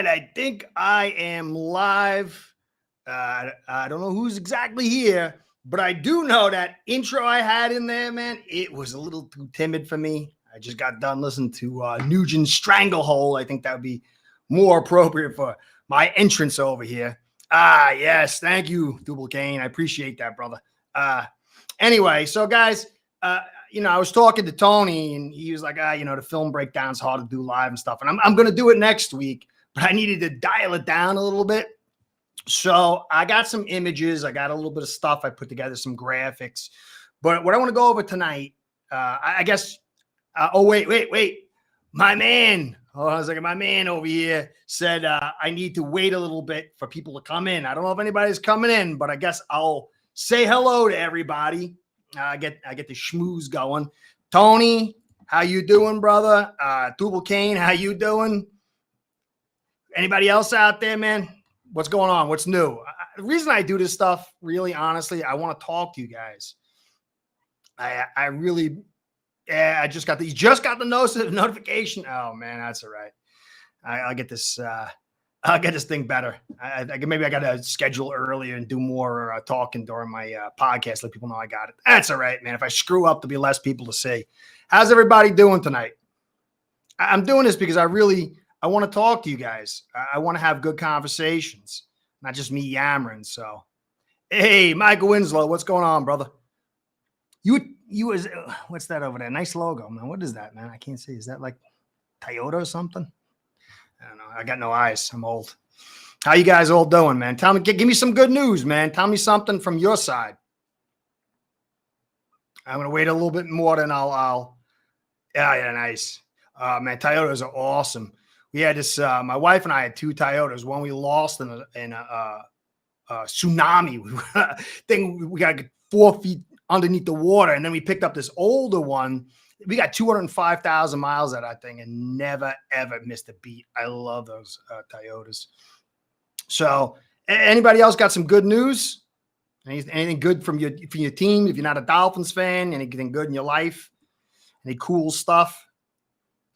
right, I think I am live. I don't know who's exactly here, but I do know that intro I had in there, man, it was a little too timid for me. I just got done listening to Nugent's Stranglehold. I think that would be more appropriate for my entrance over here. Yes, thank you, Double Kane. I appreciate that, brother. Anyway, so guys, I was talking to Tony, and he was like, the film breakdown's hard to do live and stuff, and I'm going to do it next week, but I needed to dial it down a little bit. So I got some images. I got a little bit of stuff. I put together some graphics. But what I want to go over tonight, I guess, wait. My man, my man over here said I need to wait a little bit for people to come in. I don't know if anybody's coming in, but I guess I'll say hello to everybody. I get the schmooze going. Tony, how you doing, brother? Double Kane, how you doing? Anybody else out there, man? What's going on? What's new? The reason I do this stuff, really, honestly, I want to talk to you guys. I really, I just got the notification. Oh man, that's all right. I'll get this. I'll get this thing better. Maybe I got to schedule earlier and do more talking during my podcast. Let people know I got it. That's all right, man. If I screw up, there'll be less people to see. How's everybody doing tonight? I'm doing this because I want to talk to you guys. I want to have good conversations, not just me yammering. So, hey, Michael Winslow, what's going on, brother? What's that over there? Nice logo, man. What is that, man? I can't see. Is that like Toyota or something? I don't know. I got no eyes. I'm old. How you guys all doing, man? Tell me, give me some good news, man. Tell me something from your side. I'm gonna wait a little bit more, then I'll. Yeah, nice. Man, Toyotas are awesome. We had this. My wife and I had two Toyotas. One we lost in a tsunami. Thing we got 4 feet underneath the water, and then we picked up this older one. We got 205,000 miles of that thing and never, ever missed a beat. I love those Toyotas. So anybody else got some good news? Anything good from your team? If you're not a Dolphins fan, anything good in your life? Any cool stuff?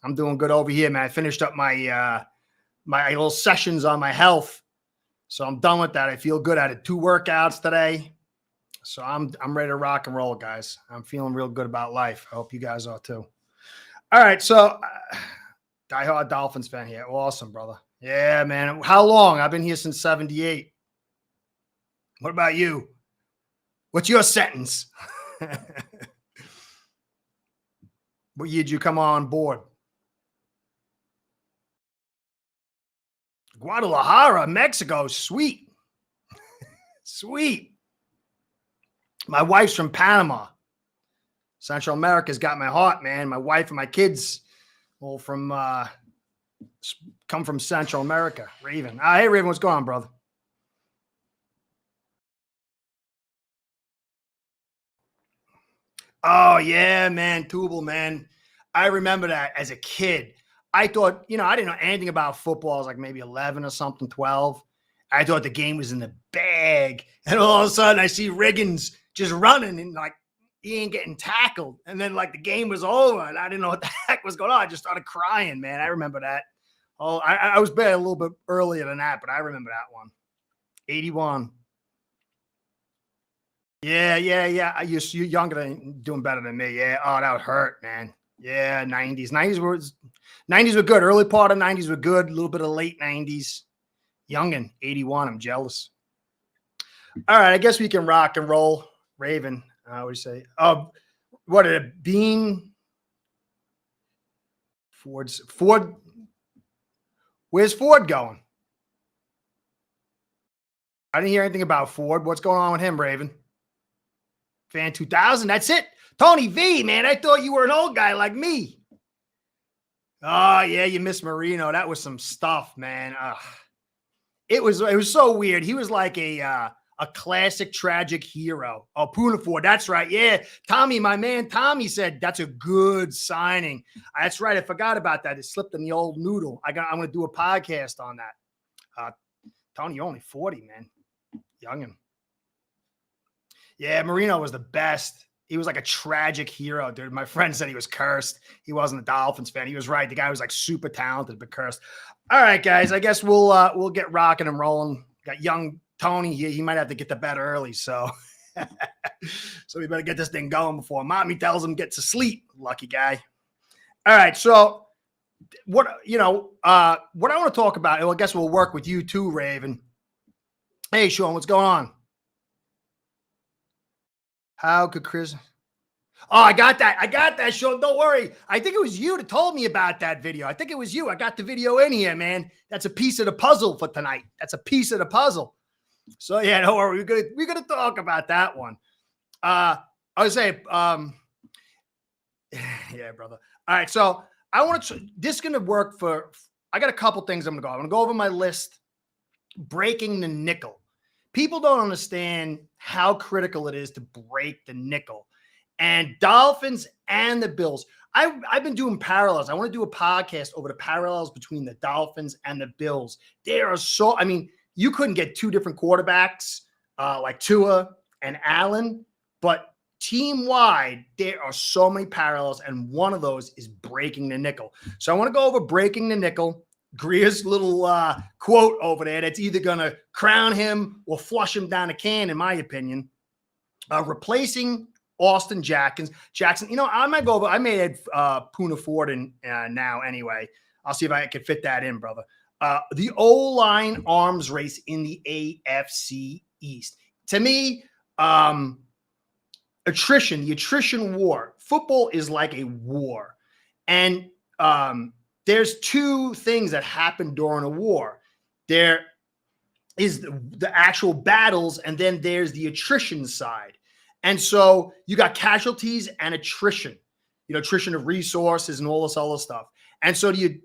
I'm doing good over here, man. I finished up my my little sessions on my health. So I'm done with that. I feel good. I did 2 workouts today. So I'm ready to rock and roll, guys. I'm feeling real good about life. I hope you guys are too. All right, so diehard Dolphins fan here. Awesome, brother. Yeah, man. How long? I've been here since 78. What about you? What's your sentence? What year did you come on board? Guadalajara, Mexico. Sweet. Sweet. My wife's from Panama. Central America's got my heart, man. My wife and my kids all come from Central America. Raven. Hey, Raven, what's going on, brother? Oh, yeah, man. Tubal, man. I remember that as a kid. I thought, I didn't know anything about football. I was like maybe 11 or something, 12. I thought the game was in the bag. And all of a sudden I see Riggins just running and like he ain't getting tackled. And then like the game was over and I didn't know what the heck was going on. I just started crying, man. I remember that. Oh, I was bad a little bit earlier than that, but I remember that one. 81. Yeah. You're younger than doing better than me. Yeah. Oh, that would hurt, man. Yeah. 90s. 90s were good. Early part of 90s were good. A little bit of late 90s. Youngin, 81. I'm jealous. All right. I guess we can rock and roll. Raven, what do you say? What a bean. Ford. Where's Ford going? I didn't hear anything about Ford. What's going on with him, Raven? Fan 2000. That's it. Tony V, man. I thought you were an old guy like me. Oh, yeah. You miss Marino. That was some stuff, man. It was so weird. He was like a classic tragic hero. Oh, Puna Ford. That's right. Yeah. Tommy, my man, Tommy said that's a good signing. That's right. I forgot about that. It slipped in the old noodle. I'm going to do a podcast on that. Tony, you're only 40, man. Youngin. Yeah. Marino was the best. he was like a tragic hero, dude. My friend said he was cursed. He wasn't a Dolphins fan. He was right. The guy was like super talented, but cursed. All right, guys. I guess we'll get rocking and rolling. Got young Tony here. He might have to get to bed early, so so we better get this thing going before mommy tells him get to sleep. Lucky guy. All right, so what I want to talk about, well, I guess we'll work with you too, Raven. Hey, Sean, what's going on? How could Chris? Oh, I got that, Sean. Don't worry. I think it was you that told me about that video. I think it was you. I got the video in here, man. That's a piece of the puzzle for tonight. That's a piece of the puzzle. So yeah, don't worry. We're gonna talk about that one. I would say, yeah, brother. All right, so I want to. This is gonna work for. I got a couple things I'm gonna go over my list. Breaking the nickel. People don't understand how critical it is to break the nickel. And Dolphins and the Bills. I've been doing parallels. I want to do a podcast over the parallels between the Dolphins and the Bills. They are so. I mean, you couldn't get two different quarterbacks like Tua and Allen, but team-wide, there are so many parallels, and one of those is breaking the nickel. So I want to go over breaking the nickel. Greer's little quote over there that's either going to crown him or flush him down a can, in my opinion. Replacing Austin Jackson. I might go over. I may add Puna Ford in now anyway. I'll see if I can fit that in, brother. The O-line arms race in the AFC East. To me, the attrition war. Football is like a war. And there's two things that happen during a war. There is the actual battles, and then there's the attrition side. And so you got casualties and attrition, attrition of resources and all this other stuff. And so hey,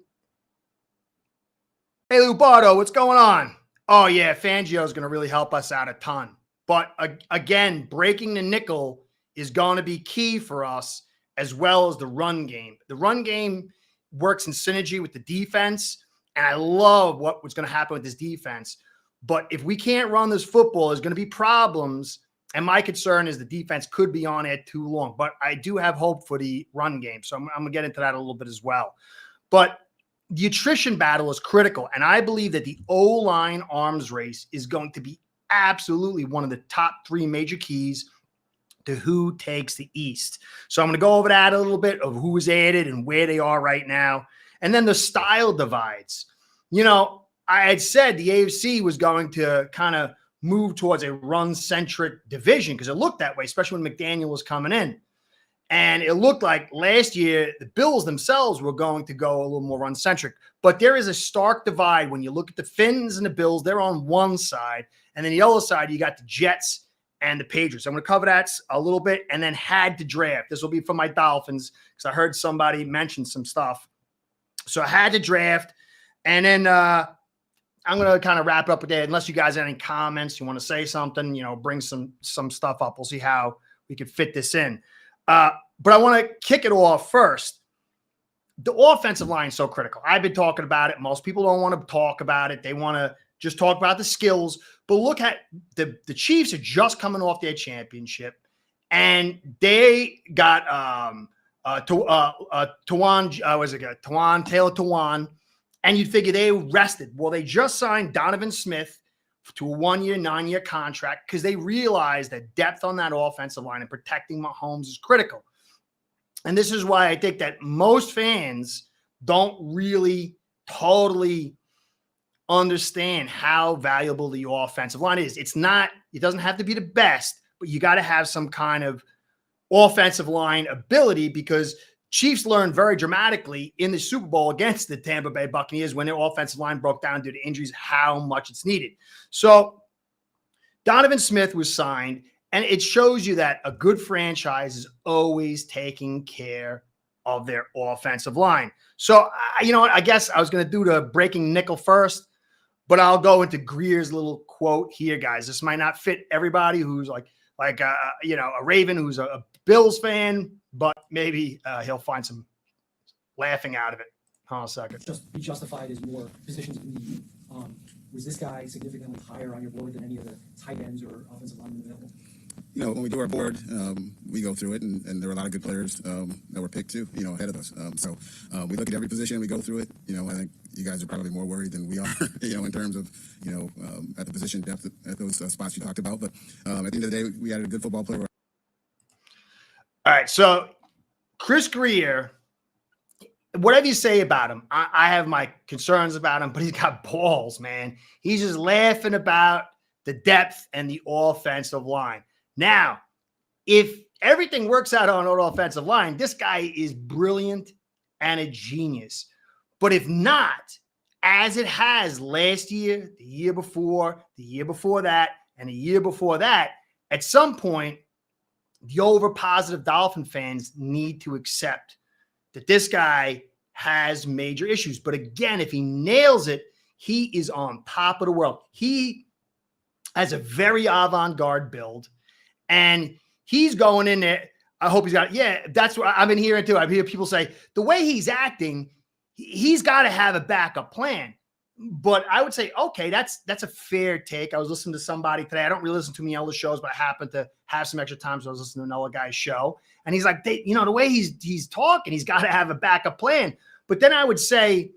Lubardo, what's going on? Oh, yeah, Fangio is going to really help us out a ton. But again, breaking the nickel is going to be key for us, as well as the run game. The run game works in synergy with the defense, and I love what's going to happen with this defense. But if we can't run this football, there's going to be problems. And my concern is the defense could be on it too long. But I do have hope for the run game. So I'm going to get into that a little bit as well. But the attrition battle is critical. And I believe that the O-line arms race is going to be absolutely one of the top three major keys to who takes the East. So I'm going to go over that a little bit of who was added and where they are right now. And then the style divides. I had said the AFC was going to kind of move towards a run-centric division because it looked that way, especially when McDaniel was coming in. And it looked like last year the Bills themselves were going to go a little more run-centric. But there is a stark divide when you look at the Finns and the Bills. They're on one side. And then the other side, you got the Jets and the Patriots. I'm going to cover that a little bit, and then had to draft. This will be for my Dolphins because I heard somebody mention some stuff. So I had to draft, and then I'm going to kind of wrap it up with that. Unless you guys have any comments, you want to say something, bring some stuff up. We'll see how we can fit this in. But I want to kick it off first. The offensive line is so critical. I've been talking about it. Most people don't want to talk about it. They want to just talk about the skills. But look at the Chiefs are just coming off their championship, and they got Taylor, and you'd figure they rested. Well, they just signed Donovan Smith to a 1-year, 9-year contract because they realized that depth on that offensive line and protecting Mahomes is critical. And this is why I think that most fans don't really totally understand how valuable the offensive line is. It doesn't have to be the best, but you got to have some kind of offensive line ability because Chiefs learned very dramatically in the Super Bowl against the Tampa Bay Buccaneers when their offensive line broke down due to injuries, how much it's needed. So Donovan Smith was signed, and it shows you that a good franchise is always taking care of their offensive line. So, I guess I was going to do the breaking nickel first, but I'll go into Greer's little quote here, guys. This might not fit everybody who's like a Raven who's a Bills fan, but maybe he'll find some laughing out of it. Hold on a second. Just be justified as more positions of need. Was this guy significantly higher on your board than any of the tight ends or offensive linemen available? when we do our board, we go through it, and there are a lot of good players that were picked too, ahead of us. So we look at every position, we go through it. I think you guys are probably more worried than we are, in terms of, at the position depth at those spots you talked about. But at the end of the day, we had a good football player. All right, so Chris Grier, whatever you say about him, I have my concerns about him, but he's got balls, man. He's just laughing about the depth and the offensive line. Now, if everything works out on an offensive line, this guy is brilliant and a genius. But if not, as it has last year, the year before that, and the year before that, at some point, the over-positive Dolphin fans need to accept that this guy has major issues. But again, if he nails it, he is on top of the world. He has a very avant-garde build, and he's going in there. I hope he's got, that's what I've been hearing too. I hear people say the way he's acting, he's got to have a backup plan. But I would say, okay, that's a fair take. I was listening to somebody today. I don't really listen to many other shows, but I happened to have some extra time, so I was listening to another guy's show. And he's like, the way he's talking, he's got to have a backup plan. But then I would say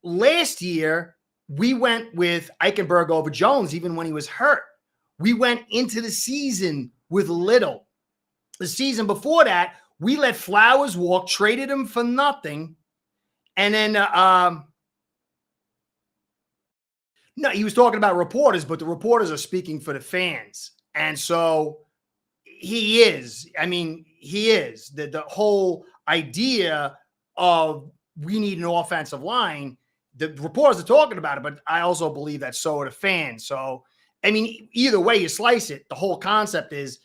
last year, we went with Eichenberg over Jones, even when he was hurt. We went into the season with Little. The season before that, we let Flowers walk, traded him for nothing. And then, no, he was talking about reporters, but the reporters are speaking for the fans. And so he is. I mean, he is. The whole idea of we need an offensive line, the reporters are talking about it, but I also believe that so are the fans. So, I mean, either way you slice it, the whole concept is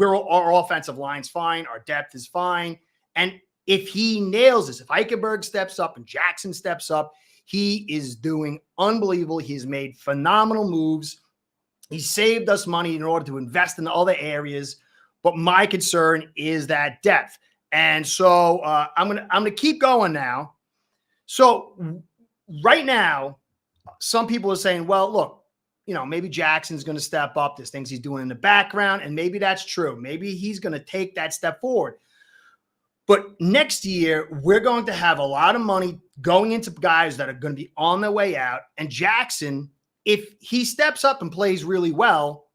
our offensive line's fine, our depth is fine. And if he nails this, if Eichenberg steps up and Jackson steps up, he is doing unbelievable. He's made phenomenal moves. He saved us money in order to invest in other areas. But my concern is that depth. And so I'm gonna keep going now. So right now, some people are saying, well, look, maybe Jackson's going to step up. There's things he's doing in the background, and maybe that's true. Maybe he's going to take that step forward. But next year, we're going to have a lot of money going into guys that are going to be on their way out. And Jackson, if he steps up and plays really well,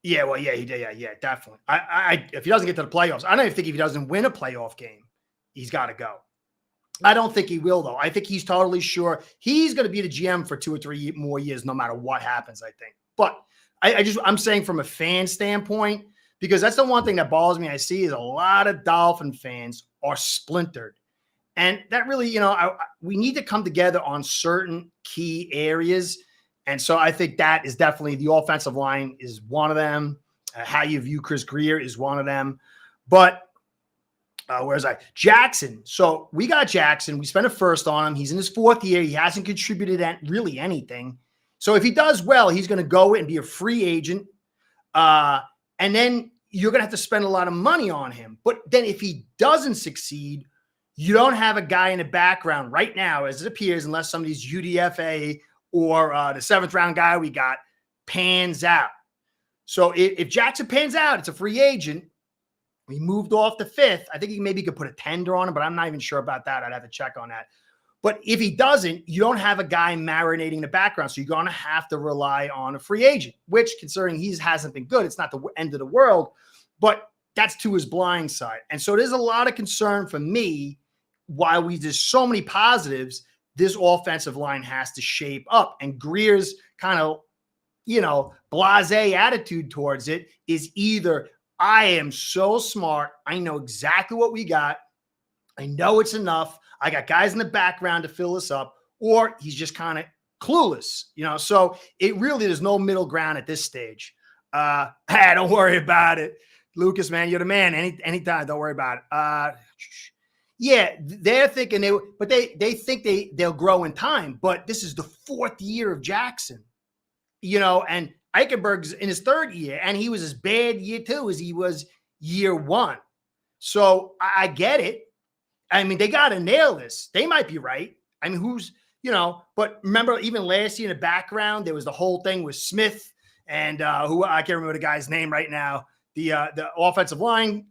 definitely. If he doesn't get to the playoffs, I don't even think if he doesn't win a playoff game, he's got to go. I don't think he will, though. I think he's totally sure he's going to be the GM for 2 or 3 more years, no matter what happens, I think. But I'm saying from a fan standpoint, because that's the one thing that bothers me. I see is a lot of Dolphin fans are splintered. And that really, we need to come together on certain key areas. And so I think that is definitely the offensive line is one of them. How you view Chris Grier is one of them. But Jackson. So we got Jackson. We spent a first on him. He's in his 4th year. He hasn't contributed really anything. So if he does well, he's going to go and be a free agent. And then you're going to have to spend a lot of money on him. But then if he doesn't succeed, you don't have a guy in the background right now, as it appears, unless somebody's UDFA or the 7th round guy we got pans out. So if Jackson pans out, it's a free agent. He moved off the 5th. I think he maybe could put a tender on him, but I'm not even sure about that. I'd have to check on that. But if he doesn't, you don't have a guy marinating the background. So you're going to have to rely on a free agent, which considering he hasn't been good, it's not the end of the world, but that's to his blind side. And so there's a lot of concern for me while there's so many positives, this offensive line has to shape up. And Grier's kind of, blasé attitude towards it is either I am so smart, I know exactly what we got, I know it's enough, I got guys in the background to fill us up, or he's just kind of clueless, so it really, there's no middle ground at this stage. Hey, don't worry about it. Lucas, man, you're the man. Anytime, don't worry about it. Yeah, they're thinking they think they'll grow in time, but this is the 4th year of Jackson, and Eichenberg's in his 3rd year, and he was as bad year 2 as he was year 1. So I get it. I mean, they got to nail this. They might be right. I mean, but remember, even last year in the background, there was the whole thing with Smith and who I can't remember the guy's name right now, the offensive line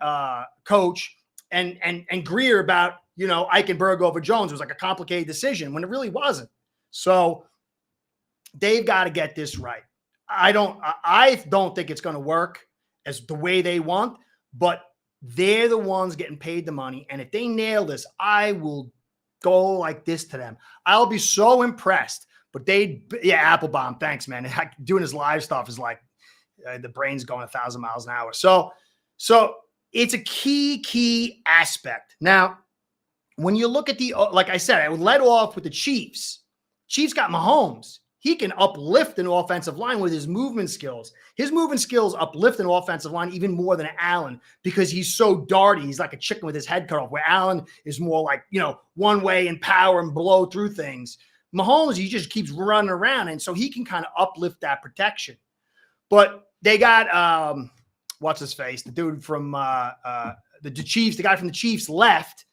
coach, and Greer about, Eichenberg over Jones. It was like a complicated decision when it really wasn't. So they've got to get this right. I don't think it's going to work as the way they want, but they're the ones getting paid the money. And if they nail this, I will go like this to them. I'll be so impressed. But Applebaum, thanks, man. Doing his live stuff is like the brain's going 1,000 miles an hour. So it's a key aspect. Now, when you look at like I said, I would let off with the Chiefs. Chiefs got Mahomes. He can uplift an offensive line with his movement skills. His movement skills uplift an offensive line even more than Allen because he's so darty. He's like a chicken with his head cut off, where Allen is more like, one way and power and blow through things. Mahomes, he just keeps running around, and so he can kind of uplift that protection. But they got, what's his face? The dude from the Chiefs, the guy from the Chiefs left.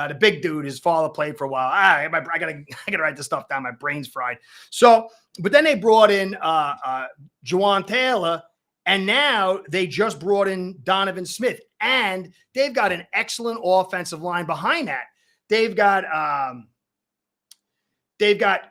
The big dude, his father played for a while. I gotta write this stuff down. My brain's fried. So, but then they brought in Juwan Taylor, and now they just brought in Donovan Smith, and they've got an excellent offensive line behind that. They've got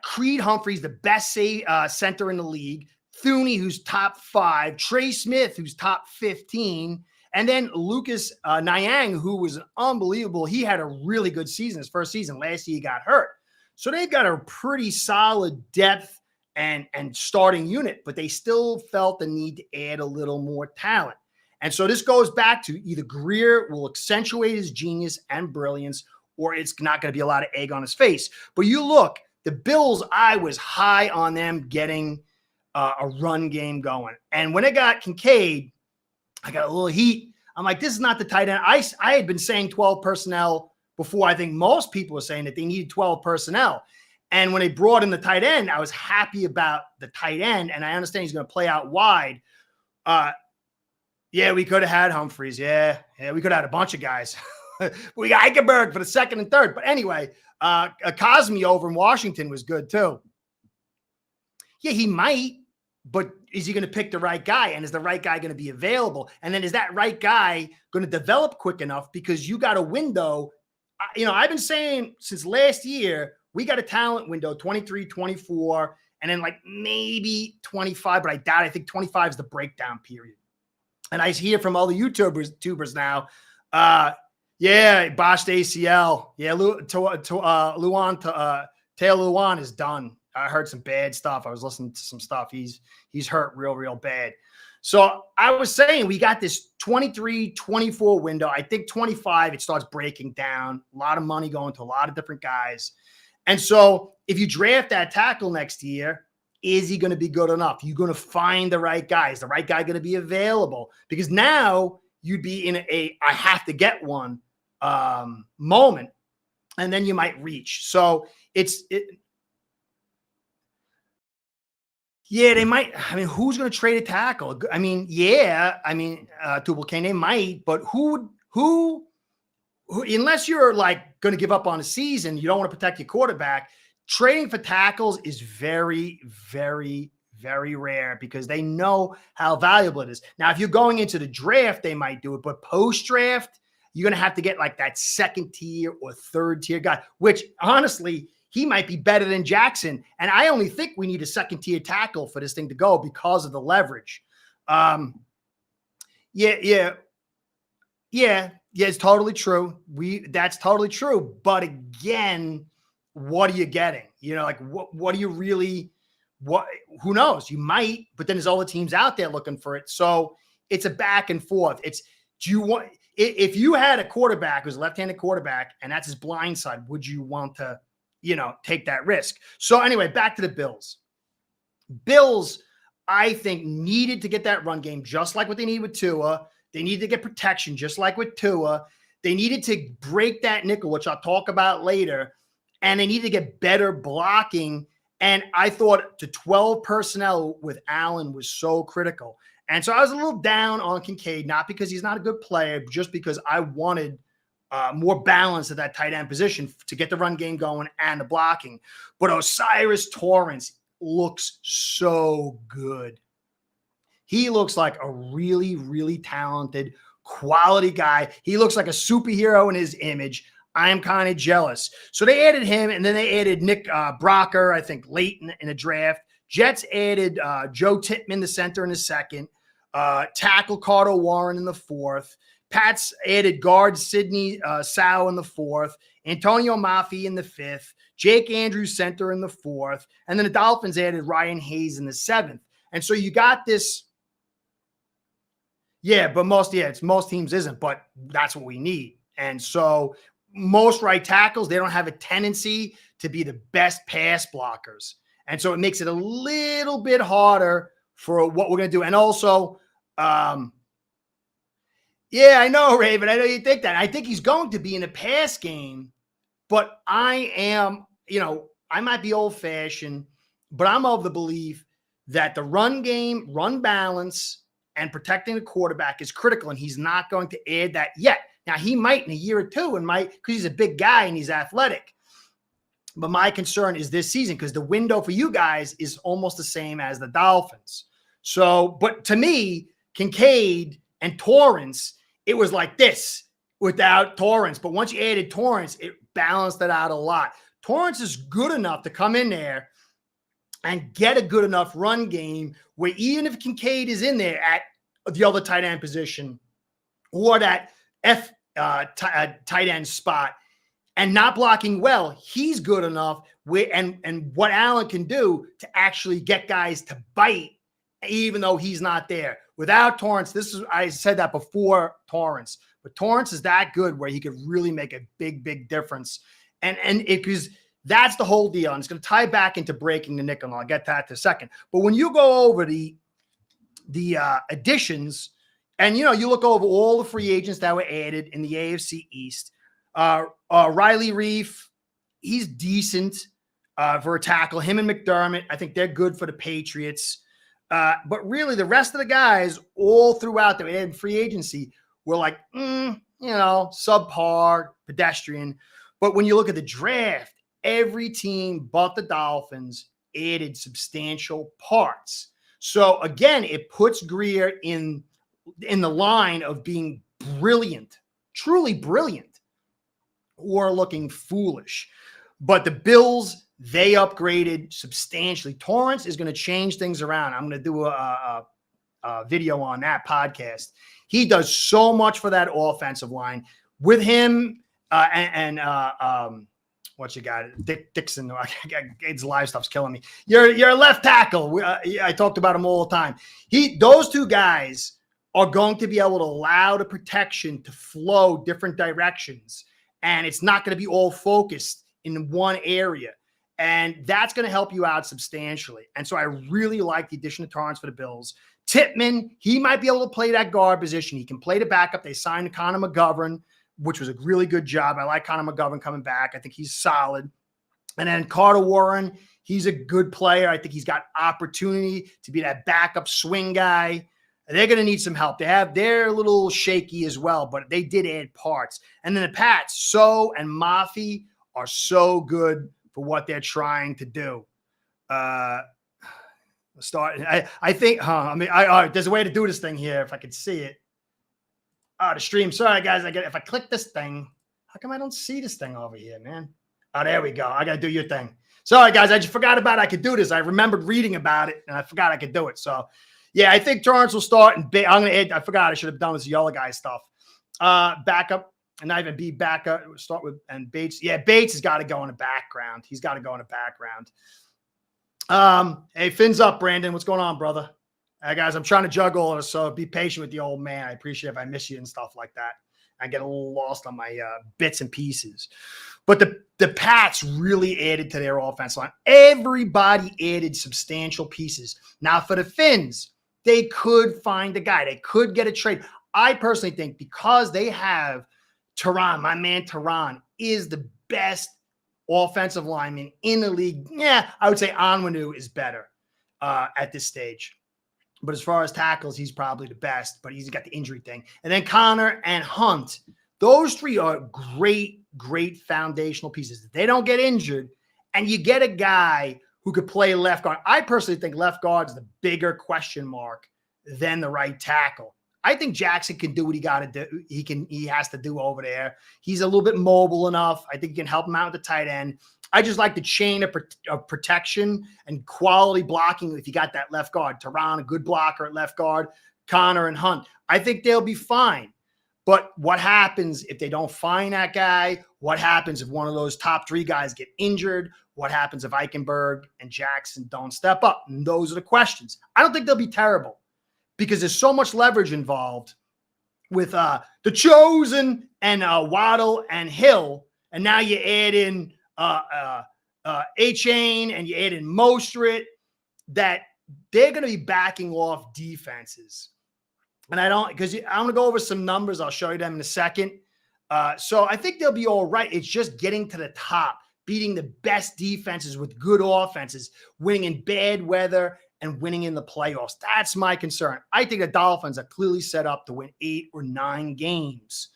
Creed Humphreys, the best center in the league. Thuney, who's top 5. Trey Smith, who's top 15. And then Lucas Nyang, who was unbelievable. He had a really good season, his first season. Last year, he got hurt. So they've got a pretty solid depth and starting unit, but they still felt the need to add a little more talent. And so this goes back to either Greer will accentuate his genius and brilliance, or it's not going to be a lot of egg on his face. But you look, the Bills, I was high on them getting a run game going. And when it got Kincaid, I got a little heat. I'm like, this is not the tight end. I had been saying 12 personnel before. I think most people were saying that they needed 12 personnel. And when they brought in the tight end, I was happy about the tight end. And I understand he's going to play out wide. We could have had Humphreys. Yeah, we could have had a bunch of guys. We got Eichenberg for the second and third. But anyway, Cosme over in Washington was good too. Yeah, he might. But is he going to pick the right guy? And is the right guy going to be available? And then is that right guy going to develop quick enough? Because you got a window. I've been saying since last year, we got a talent window, 23, 24, and then like maybe 25, but I doubt. I think 25 is the breakdown period. And I hear from all the YouTubers now, botched ACL. Yeah, Taylor Lewan is done. I heard some bad stuff. I was listening to some stuff. He's hurt real bad. So I was saying we got this 23, 24 window. I think 25, it starts breaking down. A lot of money going to a lot of different guys. And so if you draft that tackle next year, is he going to be good enough? You're going to find the right guy. Is the right guy going to be available? Because now you'd be in I have to get one moment, and then you might reach. So yeah, they might. I mean, who's going to trade a tackle? I mean, Tubal Cain, they might, but who, unless you're like going to give up on a season, you don't want to protect your quarterback. Trading for tackles is very, very, very rare because they know how valuable it is. Now, if you're going into the draft, they might do it, but post-draft, you're going to have to get like that second tier or third tier guy, which honestly, he might be better than Jackson. And I only think we need a second tier tackle for this thing to go because of the leverage. It's totally true. That's totally true. But again, what are you getting? What do you really, who knows? You might, but then there's all the teams out there looking for it. So it's a back and forth. If you had a quarterback who's a left-handed quarterback and that's his blind side, would you want to, take that risk? So anyway, back to the Bills. Bills, I think, needed to get that run game just like what they need with Tua. They needed to get protection just like with Tua. They needed to break that nickel, which I'll talk about later, and they needed to get better blocking. And I thought the 12 personnel with Allen was so critical. And so I was a little down on Kincaid, not because he's not a good player, but just because I wanted more balance at that tight end position to get the run game going and the blocking. But Osiris Torrance looks so good. He looks like a really, really talented, quality guy. He looks like a superhero in his image. I am kind of jealous. So they added him, and then they added Nick Brocker, I think, late in the draft. Jets added Joe Tippmann, the center, in the second. Tackle Carter Warren in the fourth. Pats added guard Sidney Sow in the fourth. Antonio Mafi in the fifth. Jake Andrews, center, in the fourth. And then the Dolphins added Ryan Hayes in the seventh. And so you got this. Yeah, but most teams isn't, but that's what we need. And so most right tackles, they don't have a tendency to be the best pass blockers. And so it makes it a little bit harder for what we're going to do. And also, yeah, I know, Raven. I know you think that. I think he's going to be in a pass game, but I am, I might be old fashioned, but I'm of the belief that the run game, run balance, and protecting the quarterback is critical, and he's not going to add that yet. Now, he might in a year or two, because he's a big guy and he's athletic. But my concern is this season, because the window for you guys is almost the same as the Dolphins. So, but to me, Kincaid and Torrance, it was like this without Torrance. But once you added Torrance, it balanced it out a lot. Torrance is good enough to come in there and get a good enough run game where even if Kincaid is in there at the other tight end position or that tight end spot and not blocking well, he's good enough and what Allen can do to actually get guys to bite even though he's not there. Without Torrance, I said that before Torrance, but Torrance is that good where he could really make a big, big difference. And because that's the whole deal. And it's going to tie back into breaking the nickel. And I'll get that in a second. But when you go over the additions and, you look over all the free agents that were added in the AFC East, Riley Reif, he's decent for a tackle. Him and McDermott, I think they're good for the Patriots. But really, the rest of the guys all throughout the free agency were like, subpar, pedestrian. But when you look at the draft, every team but the Dolphins added substantial parts. So again, it puts Greer in the line of being brilliant, truly brilliant, or looking foolish. But the Bills, they upgraded substantially. Torrance is going to change things around. I'm going to do a video on that podcast. He does so much for that offensive line. With him what you got? Dixon. His live stuff's killing me. You're a left tackle. I talked about him all the time. Those two guys are going to be able to allow the protection to flow different directions, and it's not going to be all focused in one area. And that's going to help you out substantially. And so I really like the addition of Torrance for the Bills. Tippmann, he might be able to play that guard position. He can play the backup. They signed Connor McGovern, which was a really good job. I like Connor McGovern coming back. I think he's solid. And then Carter Warren, he's a good player. I think he's got opportunity to be that backup swing guy. They're going to need some help. They're a little shaky as well, but they did add parts. And then the Pats, So and Mafi are so good for what they're trying to do. I think, there's a way to do this thing here if I could see it. The stream. Sorry, guys. If I click this thing, how come I don't see this thing over here, man? Oh, there we go. I got to do your thing. Sorry, guys. I just forgot about I could do this. I remembered reading about it, and I forgot I could do it. So, yeah, I think Torrance will start. And I'm going to add. I forgot I should have done this yellow guy stuff. Backup, and not even be backup. Start with and Bates. Yeah, Bates has got to go in the background. He's got to go in the background. Hey, fins up, Brandon. What's going on, brother? Guys, I'm trying to juggle all this, so be patient with the old man. I appreciate if I miss you and stuff like that. I get a little lost on my bits and pieces. But the Pats really added to their offense line. Everybody added substantial pieces. Now, for the Fins, they could find a guy. They could get a trade. I personally think because they have Tehran, my man Tehran, is the best offensive lineman in the league. Yeah, I would say Onwenu is better at this stage. But as far as tackles, he's probably the best, but he's got the injury thing. And then Connor and Hunt, those three are great, great foundational pieces. They don't get injured, and you get a guy who could play left guard. I personally think left guard is the bigger question mark than the right tackle. I think Jackson can do what he got to do. He has to do over there. He's a little bit mobile enough. I think he can help him out with the tight end. I just like the chain of protection and quality blocking. If you got that left guard, Tehran, a good blocker at left guard, Connor and Hunt, I think they'll be fine. But what happens if they don't find that guy? What happens if one of those top 3 guys get injured? What happens if Eichenberg and Jackson don't step up? And those are the questions. I don't think they'll be terrible because there's so much leverage involved with the Chosen and Waddle and Hill. And now you add in A-Chain and you add in Mostert, that they're going to be backing off defenses. And I don't, because I'm going to go over some numbers. I'll show you them in a second. So I think they'll be all right. It's just getting to the top, beating the best defenses with good offenses, winning in bad weather and winning in the playoffs. That's my concern. I think the Dolphins are clearly set up to win 8 or 9 games.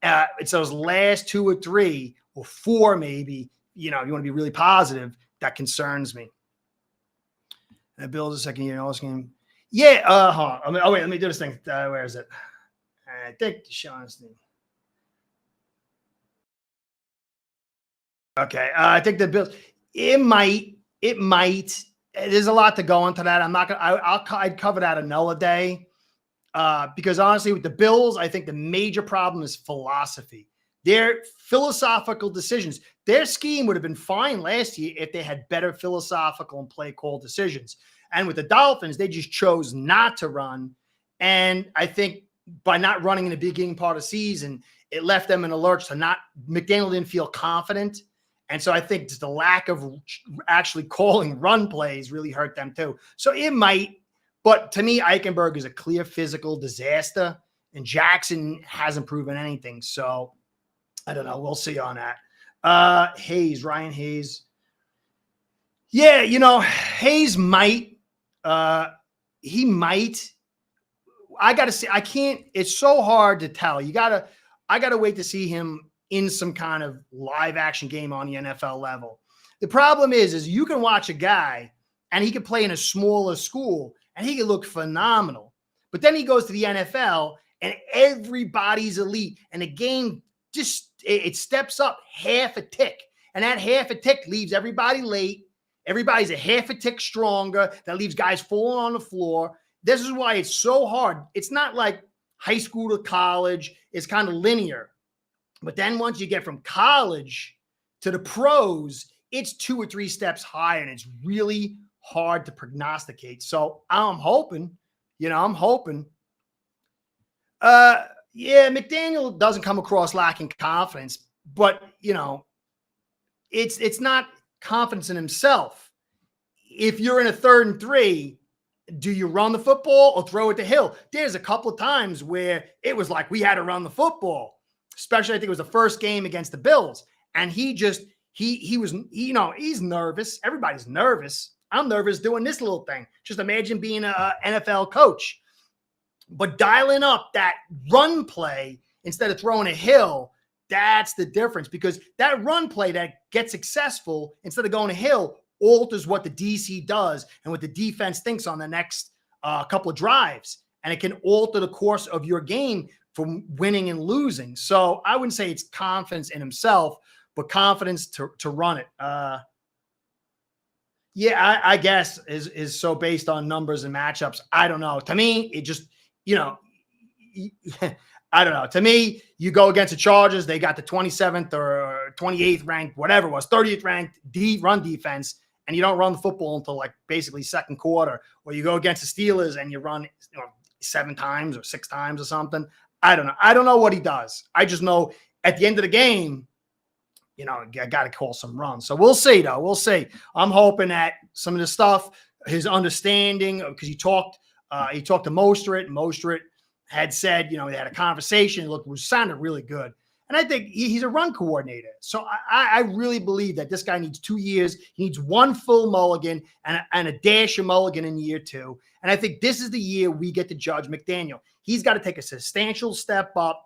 It's those last 2 or 3 or 4, maybe, you want to be really positive, that concerns me. And Bill's a second year in this game. Yeah, hold on. Oh, wait, let me do this thing. Where is it? I think Sean's name. Okay, I think the Bills. It might. There's a lot to go into that. I'm not gonna. I'd cover that another day. Because honestly, with the Bills, I think the major problem is philosophy. Their philosophical decisions. Their scheme would have been fine last year if they had better philosophical and play call decisions. And with the Dolphins, they just chose not to run. And I think by not running in the beginning part of the season, it left them in a lurch to not. McDaniel didn't feel confident. And so I think just the lack of actually calling run plays really hurt them too. So it might. But to me, Eichenberg is a clear physical disaster. And Jackson hasn't proven anything. So I don't know. We'll see on that. Ryan Hayes. Yeah, Hayes might. He might. I got to see. I can't. It's so hard to tell. I got to wait to see him in some kind of live action game on the NFL level. The problem is you can watch a guy and he can play in a smaller school and he can look phenomenal. But then he goes to the NFL and everybody's elite and the game just, it steps up half a tick. And that half a tick leaves everybody late. Everybody's a half a tick stronger. That leaves guys falling on the floor. This is why it's so hard. It's not like high school to college. It's kind of linear. But then once you get from college to the pros, it's 2 or 3 steps higher, and it's really hard to prognosticate. So I'm hoping. McDaniel doesn't come across lacking confidence, but, it's not confidence in himself. If you're in a 3rd and 3, do you run the football or throw it to Hill? There's a couple of times where it was like we had to run the football. Especially, I think it was the first game against the Bills. And he was, he's nervous. Everybody's nervous. I'm nervous doing this little thing. Just imagine being an NFL coach. But dialing up that run play instead of throwing a Hill, that's the difference. Because that run play that gets successful instead of going to Hill alters what the DC does and what the defense thinks on the next couple of drives. And it can alter the course of your game from winning and losing. So I wouldn't say it's confidence in himself, but confidence to run it. I guess is so based on numbers and matchups. I don't know. To me, it just, I don't know. To me, you go against the Chargers, they got the 27th or 28th ranked, whatever it was, 30th ranked run defense, and you don't run the football until like basically second quarter. Or you go against the Steelers and you run 7 times or 6 times or something. I don't know. I don't know what he does. I just know at the end of the game, I got to call some runs. So we'll see, though. We'll see. I'm hoping that some of the stuff, his understanding, because he talked to Mostert. Mostert had said, they had a conversation. Look, it sounded really good. And I think he's a run coordinator. So I really believe that this guy needs 2 years. He needs 1 full mulligan and a dash of mulligan in year 2. And I think this is the year we get to judge McDaniel. He's got to take a substantial step up.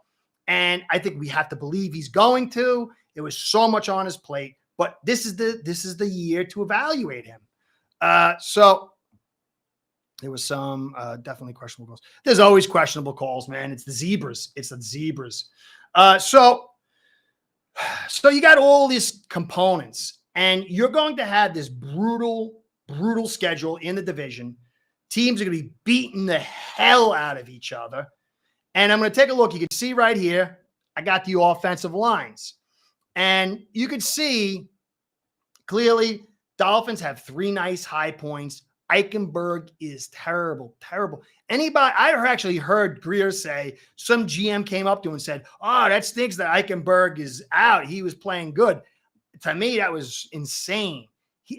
And I think we have to believe he's going to. It was so much on his plate. But this is the year to evaluate him. So There was some definitely questionable calls. There's always questionable calls, man. It's the zebras. It's the zebras. So you got all these components, and you're going to have this brutal schedule in the division. Teams are going to be beating the hell out of each other. And I'm going to take a look. You can see right here, I got the offensive lines. And you can see clearly Dolphins have 3 nice high points. Eichenberg is terrible. Anybody, I actually heard Greer say, some GM came up to him and said, "Oh, that stinks that Eichenberg is out. He was playing good." To me, that was insane.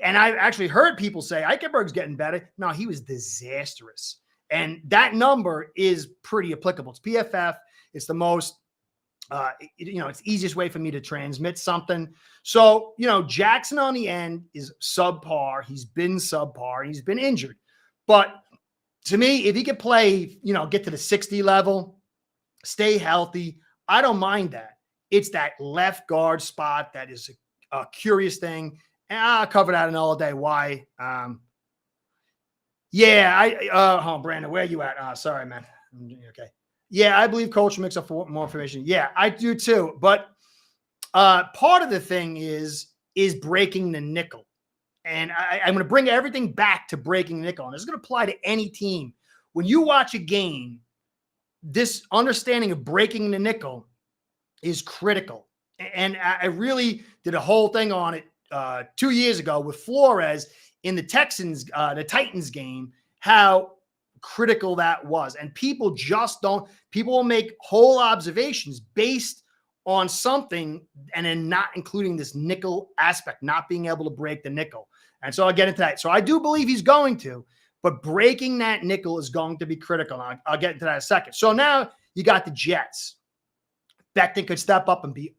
And I actually heard people say Eichenberg's getting better. No, he was disastrous. And that number is pretty applicable. It's PFF. It's the most, it's the easiest way for me to transmit something. So, Jackson on the end is subpar. He's been subpar. He's been injured. But to me, if he could play, get to the 60 level, stay healthy, I don't mind that. It's that left guard spot that is a curious thing. And I'll cover that another day. Why? Brandon, where you at? Sorry, man. Okay. Yeah, I believe Coach makes up for more information. Yeah, I do too. But part of the thing is breaking the nickel. And I'm going to bring everything back to breaking the nickel. And this is going to apply to any team. When you watch a game, this understanding of breaking the nickel is critical. And I really did a whole thing on it 2 years ago with Flores in the Titans game, how critical that was. And people will make whole observations based on something and then not including this nickel aspect, not being able to break the nickel. And so I'll get into that. So I do believe he's going to, but breaking that nickel is going to be critical. I'll get into that in a second. So now you got the Jets. Becton could step up and be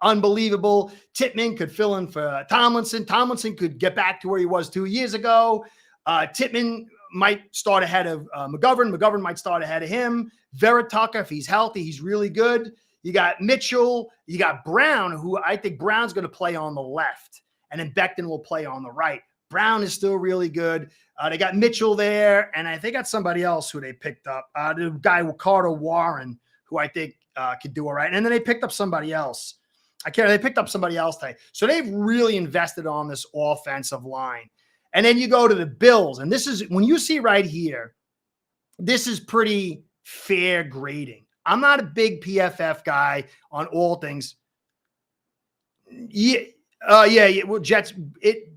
unbelievable. Tippmann could fill in for Tomlinson. Tomlinson could get back to where he was 2 years ago. Tippmann might start ahead of McGovern. McGovern might start ahead of him. Veritucker, if he's healthy, he's really good. You got Mitchell. You got Brown, who I think Brown's going to play on the left, and then Becton will play on the right. Brown is still really good. They got Mitchell there, and I think got somebody else who they picked up. The guy Carter Warren, who I think could do all right. And then they picked up somebody else. They picked up somebody else today. So they've really invested on this offensive line. And then you go to the Bills. And this is, when you see right here, this is pretty fair grading. I'm not a big PFF guy on all things. Well, Jets, it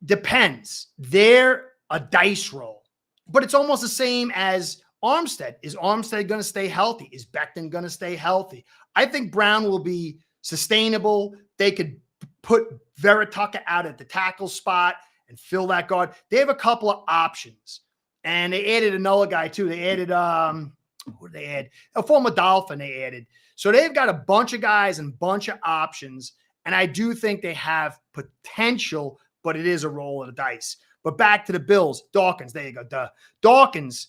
depends. They're a dice roll. But it's almost the same as Armstead. Is Armstead going to stay healthy? Is Becton going to stay healthy? I think Brown will be sustainable. They could put Veritucker out at the tackle spot and fill that guard. They have a couple of options. And they added another guy too. They added, who did they add? A former Dolphin they added. So they've got a bunch of guys and bunch of options. And I do think they have potential, but it is a roll of the dice. But back to the Bills. Dawkins, there you go. Dawkins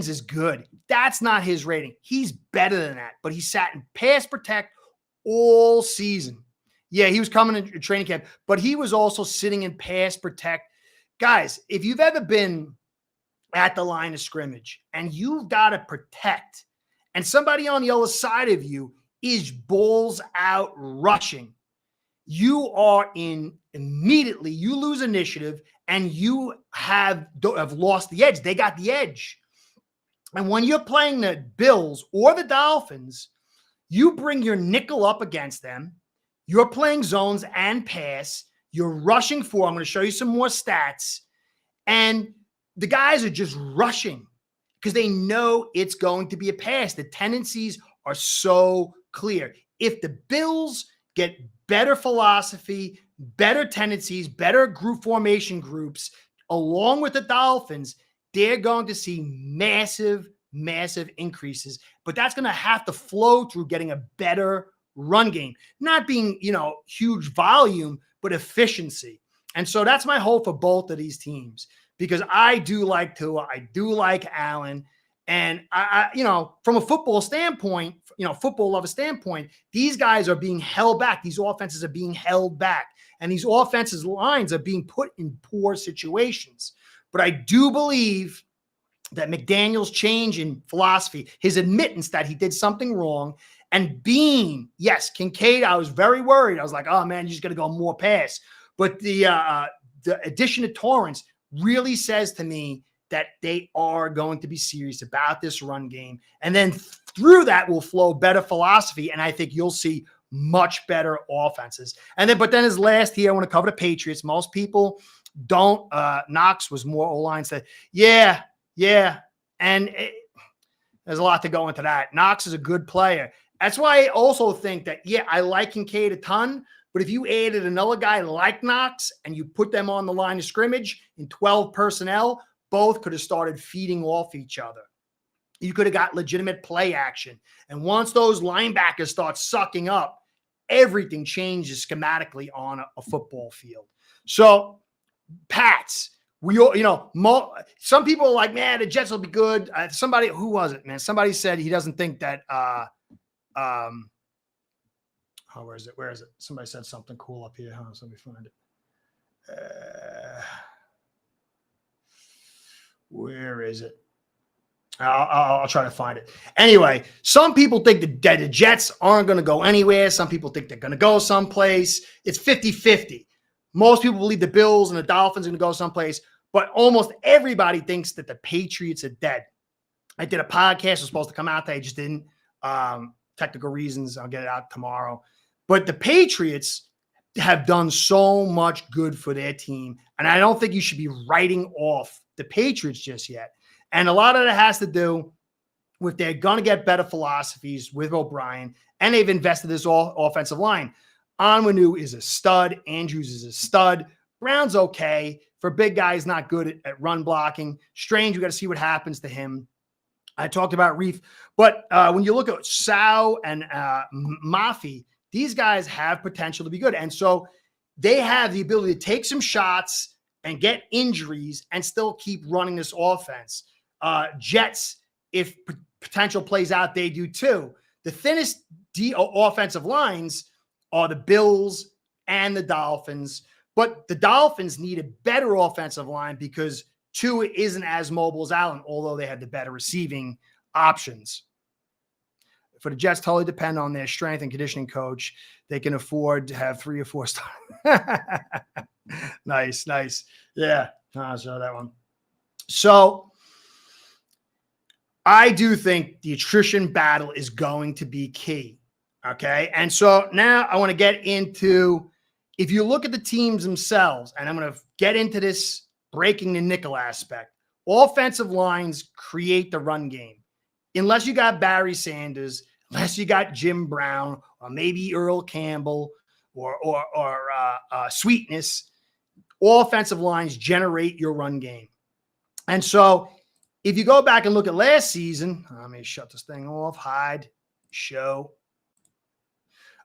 is good. That's not his rating. He's better than that. But he sat in pass protect all season. Yeah, he was coming in training camp, but he was also sitting in pass protect. Guys, if you've ever been at the line of scrimmage and you've got to protect, and somebody on the other side of you is balls out rushing, you are in immediately, you lose initiative and you have lost the edge. They got the edge. And when you're playing the Bills or the Dolphins, you bring your nickel up against them. You're playing zones and pass. You're rushing for. I'm going to show you some more stats. And the guys are just rushing because they know it's going to be a pass. The tendencies are so clear. If the Bills get better philosophy, better tendencies, better group formation groups, along with the Dolphins, they're going to see massive increases. But that's going to have to flow through getting a better run game, not being, huge volume, but efficiency. And so that's my hope for both of these teams, because I do like Tua. I do like Allen. And I from a football standpoint, football lover standpoint, these guys are being held back. These offenses are being held back. And these offensive lines are being put in poor situations. But I do believe that McDaniel's change in philosophy, his admittance that he did something wrong, and being, yes, Kincaid, I was very worried. I was like, oh man, you're just going to go more pass. But the addition of Torrance really says to me that they are going to be serious about this run game. And then through that will flow better philosophy. And I think you'll see much better offenses. But then as last here, I want to cover the Patriots. Most people don't. Knox was more O-line said, yeah. And there's a lot to go into that. Knox is a good player. That's why I also think that, I like Kincaid a ton, but if you added another guy like Knox and you put them on the line of scrimmage in 12 personnel, both could have started feeding off each other. You could have got legitimate play action. And once those linebackers start sucking up, everything changes schematically on a football field. So, Pats, some people are like, man, the Jets will be good. Somebody, who was it, man? Somebody said he doesn't think that, where is it? Somebody said something cool up here. Let me find it. Where is it? I'll try to find it. Anyway, some people think that the Jets aren't going to go anywhere. Some people think they're going to go someplace. It's 50-50. Most people believe the Bills and the Dolphins are going to go someplace, but almost everybody thinks that the Patriots are dead. I did a podcast. It was supposed to come out today. Just didn't. Technical reasons. I'll get it out tomorrow. But the Patriots have done so much good for their team, and I don't think you should be writing off the Patriots just yet. And a lot of it has to do with they're going to get better philosophies with O'Brien, and they've invested this offensive line. Onwenu is a stud. Andrews is a stud. Brown's okay. For big guys, not good at run blocking. Strange, we got to see what happens to him. I talked about Reef. But when you look at Sau and Mafi, these guys have potential to be good. And so they have the ability to take some shots and get injuries and still keep running this offense. Jets, if potential plays out, they do too. The thinnest offensive lines are the Bills and the Dolphins. But the Dolphins need a better offensive line because Tua isn't as mobile as Allen, although they have the better receiving options. For the Jets, totally depend on their strength and conditioning coach. They can afford to have 3 or 4 stars. Nice. Yeah, I'll show that one. So I do think the attrition battle is going to be key. Okay. And so now I want to get into, if you look at the teams themselves, and I'm going to get into this breaking the nickel aspect, offensive lines create the run game. Unless you got Barry Sanders, unless you got Jim Brown, or maybe Earl Campbell or Sweetness, offensive lines generate your run game. And so if you go back and look at last season, let me shut this thing off, hide, show.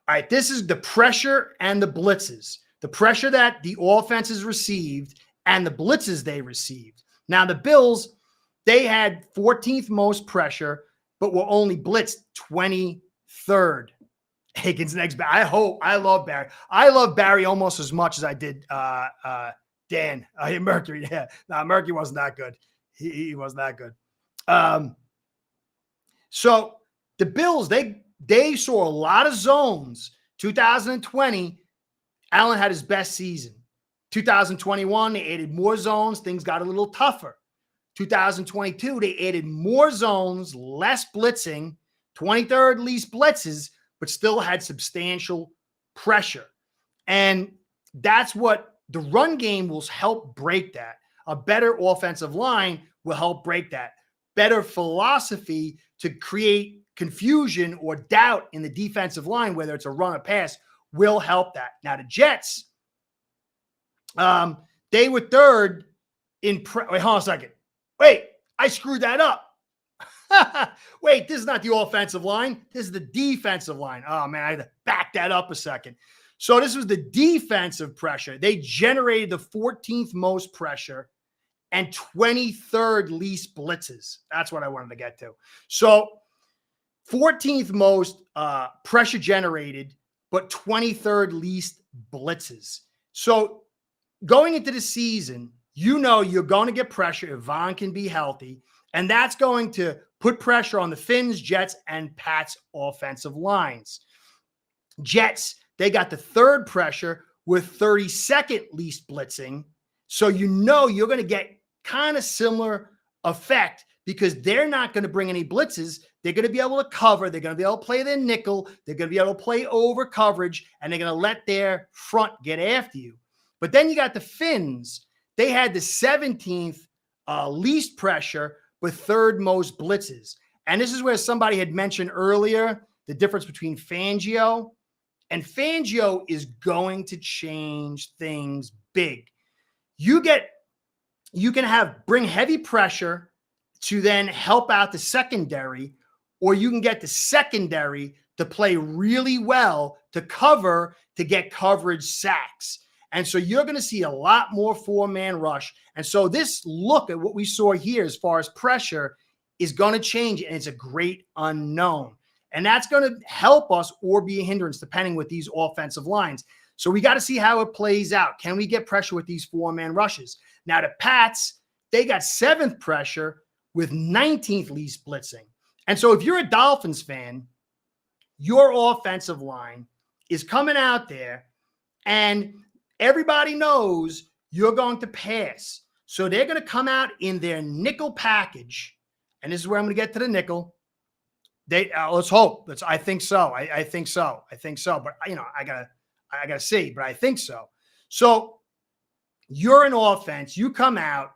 All right, this is the pressure and the blitzes. The pressure that the offenses received and the blitzes they received. Now, the Bills, they had 14th most pressure, but were only blitzed 23rd. Higgins next. I love Barry. I love Barry almost as much as I did Dan. Mercury. Yeah. No, Mercury wasn't that good. He wasn't that good. So the Bills, they saw a lot of zones. 2020, Allen had his best season. 2021, they added more zones. Things got a little tougher. 2022, they added more zones, less blitzing, 23rd least blitzes, but still had substantial pressure. And that's what the run game will help break that. A better offensive line will help break that. Better philosophy to create confusion or doubt in the defensive line, whether it's a run or pass, will help that. Now, the Jets, they were third in wait, hold on a second. Wait, I screwed that up. Wait, this is not the offensive line. This is the defensive line. Oh, man, I had to back that up a second. So this was the defensive pressure. They generated the 14th most pressure and 23rd least blitzes. That's what I wanted to get to. So 14th most pressure generated, but 23rd least blitzes. So going into the season, you know you're going to get pressure if Von can be healthy, and that's going to put pressure on the Finns, Jets, and Pats offensive lines. Jets, they got the third pressure with 32nd least blitzing. So you know you're going to get kind of similar effect because they're not going to bring any blitzes. They're going to be able to cover. They're going to be able to play their nickel. They're going to be able to play over coverage, and they're going to let their front get after you. But then you got the Finns. They had the 17th least pressure, but third most blitzes. And this is where somebody had mentioned earlier the difference between Fangio. And Fangio is going to change things big. You can bring heavy pressure to then help out the secondary, or you can get the secondary to play really well to cover, to get coverage sacks. And so you're going to see a lot more four-man rush. And so this look at what we saw here as far as pressure is going to change, and it's a great unknown. And that's going to help us or be a hindrance depending with these offensive lines. So we got to see how it plays out. Can we get pressure with these four-man rushes? Now the Pats, they got 7th pressure with 19th least blitzing. And so if you're a Dolphins fan, your offensive line is coming out there and everybody knows you're going to pass. So they're going to come out in their nickel package. And this is where I'm going to get to the nickel. Let's hope. I think so. I think so. But I gotta see. But I think so. So you're an offense. You come out.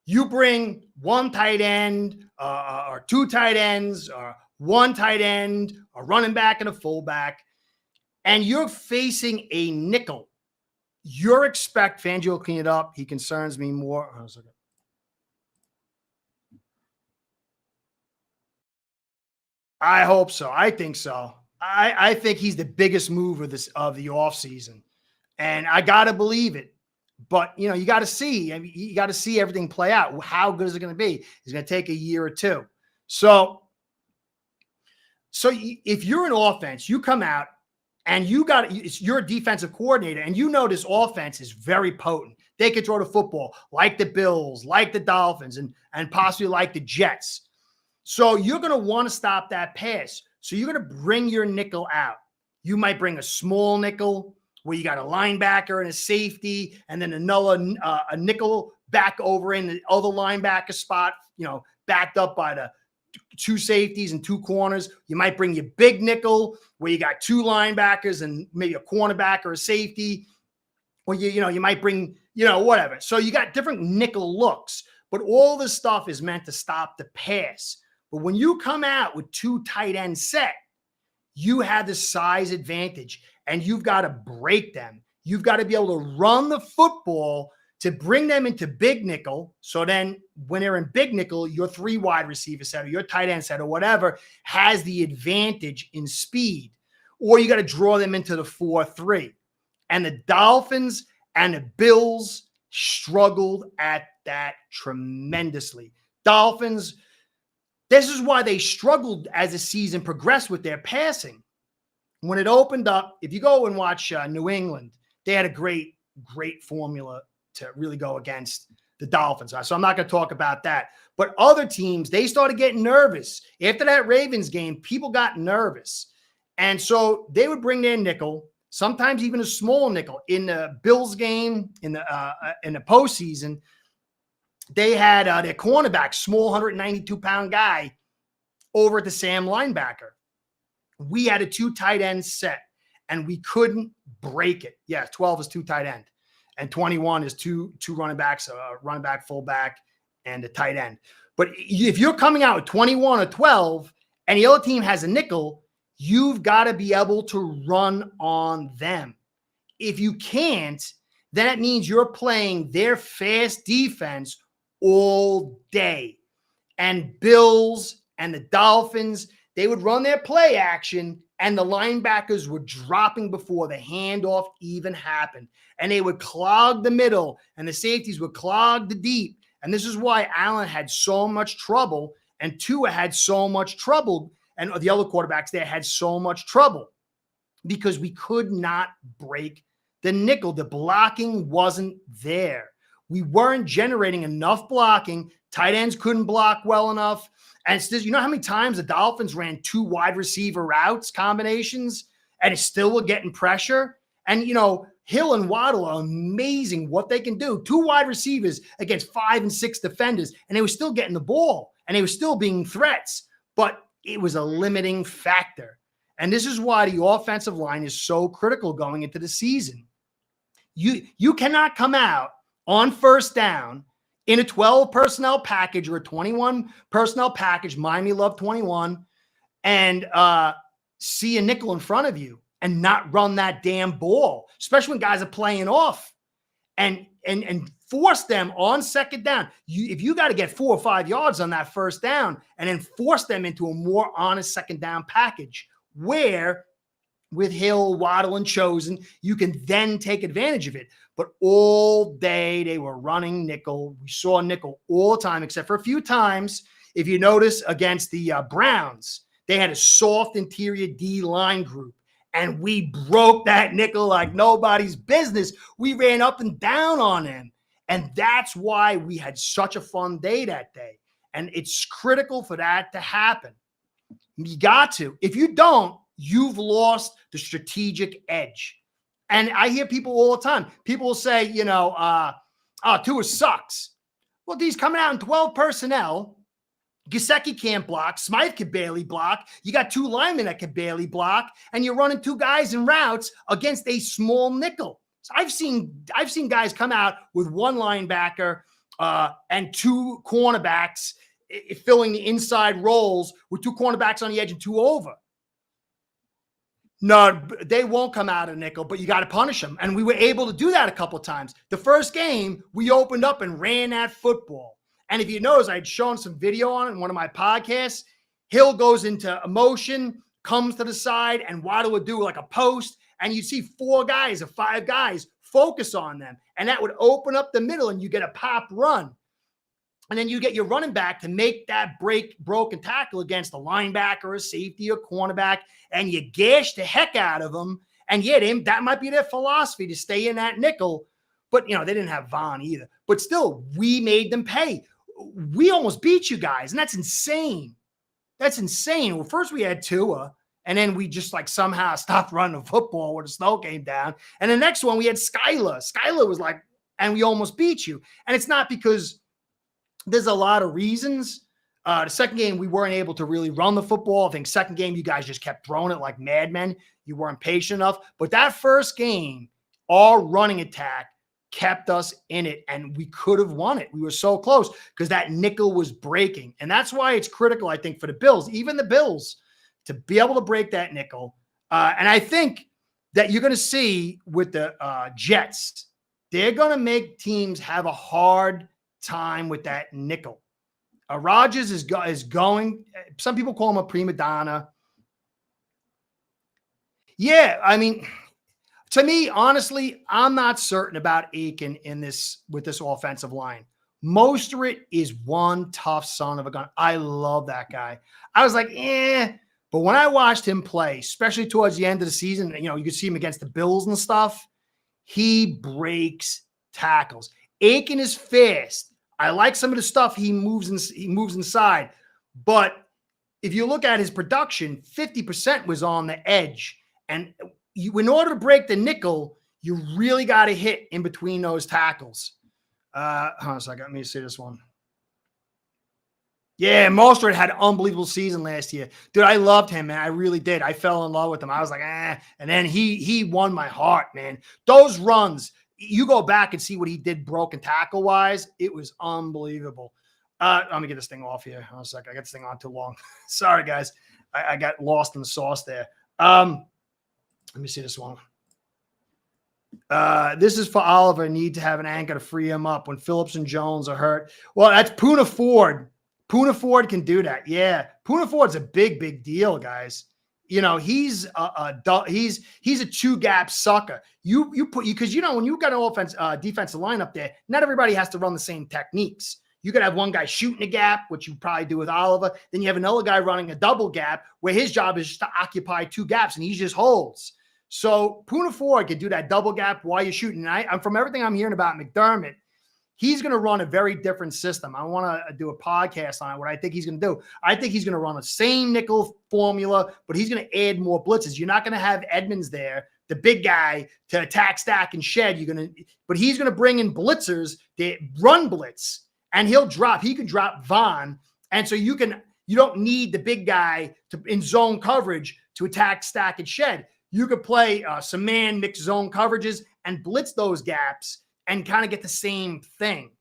You bring one tight end, or two tight ends, or one tight end, a running back, and a fullback, and you're facing a nickel. Fangio will clean it up. He concerns me more. I hope so. I think so. I think he's the biggest move of the offseason. And I got to believe it. But, you got to see. I mean, you got to see everything play out. How good is it going to be? It's going to take a year or two. So if you're an offense, you come out and you're a defensive coordinator, and you know this offense is very potent. They can throw the football like the Bills, like the Dolphins, and possibly like the Jets. So you're going to want to stop that pass. So you're going to bring your nickel out. You might bring a small nickel where you got a linebacker and a safety, and then a nickel back over in the other linebacker spot, backed up by the 2 safeties and 2 corners. You might bring your big nickel where you got 2 linebackers and maybe a cornerback or a safety. Or you might bring, whatever. So you got different nickel looks, but all this stuff is meant to stop the pass. But when you come out with 2 tight ends set, you have the size advantage, and you've got to break them. You've got to be able to run the football to bring them into big nickel. So then when they're in big nickel, your 3 wide receiver set or your tight end set or whatever has the advantage in speed. Or you got to draw them into the 4-3. And the Dolphins and the Bills struggled at that tremendously. Dolphins, this is why they struggled as the season progressed with their passing. When it opened up, if you go and watch New England, they had a great formula to really go against the Dolphins. So I'm not going to talk about that. But other teams, they started getting nervous. After that Ravens game, people got nervous. And so they would bring their nickel, sometimes even a small nickel. In the Bills game, in the postseason, they had their cornerback, small 192-pound guy, over at the Sam linebacker. We had a 2 tight end set, and we couldn't break it. Yeah, 12 is 2 tight end, and 21 is two running backs, a running back, fullback, and a tight end. But if you're coming out with 21 or 12, and the other team has a nickel, you've got to be able to run on them. If you can't, then it means you're playing their fast defense all day. And Bills and the Dolphins, they would run their play action, and the linebackers were dropping before the handoff even happened. And they would clog the middle, and the safeties would clog the deep. And this is why Allen had so much trouble, and Tua had so much trouble, and the other quarterbacks there had so much trouble, because we could not break the nickel. The blocking wasn't there. We weren't generating enough blocking. Tight ends couldn't block well enough. And it's just, you know how many times the Dolphins ran 2 wide receiver routes combinations and it still were getting pressure? And, Hill and Waddle are amazing what they can do. 2 wide receivers against 5 and 6 defenders, and they were still getting the ball, and they were still being threats, but it was a limiting factor. And this is why the offensive line is so critical going into the season. You cannot come out on first down in a 12 personnel package or a 21 personnel package, Miami love 21, and see a nickel in front of you and not run that damn ball, especially when guys are playing off and force them on second down. If you got to get 4 or 5 yards on that first down and then force them into a more honest second down package where with Hill, Waddle, and Chosen, you can then take advantage of it. But all day they were running nickel. We saw nickel all the time, except for a few times. If you notice against the Browns, they had a soft interior D line group. And we broke that nickel like nobody's business. We ran up and down on them. And that's why we had such a fun day that day. And it's critical for that to happen. You got to. If you don't, you've lost the strategic edge. And I hear people all the time. People will say, Tua sucks. Well, he's coming out in 12 personnel. Gesicki can't block. Smythe can barely block. You got 2 linemen that can barely block, and you're running 2 guys in routes against a small nickel. So I've seen guys come out with 1 linebacker and 2 cornerbacks filling the inside roles with 2 cornerbacks on the edge and 2 over. No, they won't come out of nickel, but you got to punish them. And we were able to do that a couple of times. The first game, we opened up and ran that football. And if you notice, I'd shown some video on it in one of my podcasts. Hill goes into motion, comes to the side, and Waddle would do like a post. And you see 4 guys or 5 guys focus on them. And that would open up the middle, and you get a pop run. And then you get your running back to make that broken tackle against a linebacker, a safety, a cornerback, and you gash the heck out of them. And yet, that might be their philosophy to stay in that nickel. But, they didn't have Vaughn either. But still, we made them pay. We almost beat you guys, and that's insane. That's insane. Well, first we had Tua, and then we just somehow stopped running the football when the snow came down. And the next one we had Skylar. Skylar was and we almost beat you. And it's not because there's a lot of reasons. The second game, we weren't able to really run the football. I think second game, you guys just kept throwing it like madmen. You weren't patient enough. But that first game, our running attack kept us in it, and we could have won it. We were so close because that nickel was breaking. And that's why it's critical, I think, for the Bills, even the Bills, to be able to break that nickel. And I think that you're going to see with the Jets, they're going to make teams have a hard time with that nickel. Rodgers is going, some people call him a prima donna. Yeah, I mean, to me, honestly, I'm not certain about Aiken with this offensive line. Mostert is one tough son of a gun. I love that guy. I was like, but when I watched him play, especially towards the end of the season, you could see him against the Bills and stuff. He breaks tackles. Aiken is fast. I like some of the stuff he moves inside, but if you look at his production, 50% was on the edge. And in order to break the nickel, you really got to hit in between those tackles. Hold on a second. Let me see this one. Yeah, Mostert had an unbelievable season last year. Dude, I loved him, man. I really did. I fell in love with him. I was like, And then he won my heart, man. Those runs, you go back and see what he did broken tackle-wise. It was unbelievable. Let me get this thing off here. Hold on a second. I got this thing on too long. Sorry, guys. I got lost in the sauce there. Let me see this one. This is for Oliver. Need to have an anchor to free him up when Phillips and Jones are hurt. Well, that's Poona Ford. Poona Ford can do that. Yeah. Poona Ford's a big deal, guys. He's a 2-gap sucker. Because when you got an defensive line up there, not everybody has to run the same techniques. You could have one guy shooting a gap, which you probably do with Oliver. Then you have another guy running a double gap where his job is just to occupy 2 gaps and he just holds. So Poona Ford can do that double gap while you're shooting. And I'm from everything I'm hearing about McDermott, He's going to run a very different system. I want to do a podcast on it, what I think he's going to do. I think he's going to run the same nickel formula, but he's going to add more blitzes. You're not going to have Edmonds there, the big guy, to attack, stack, and shed. But he's going to bring in blitzers that run blitz, and he can drop Vaughn. And so you don't need the big guy in zone coverage to attack, stack, and shed. You could play some man mixed zone coverages and blitz those gaps and kind of get the same thing.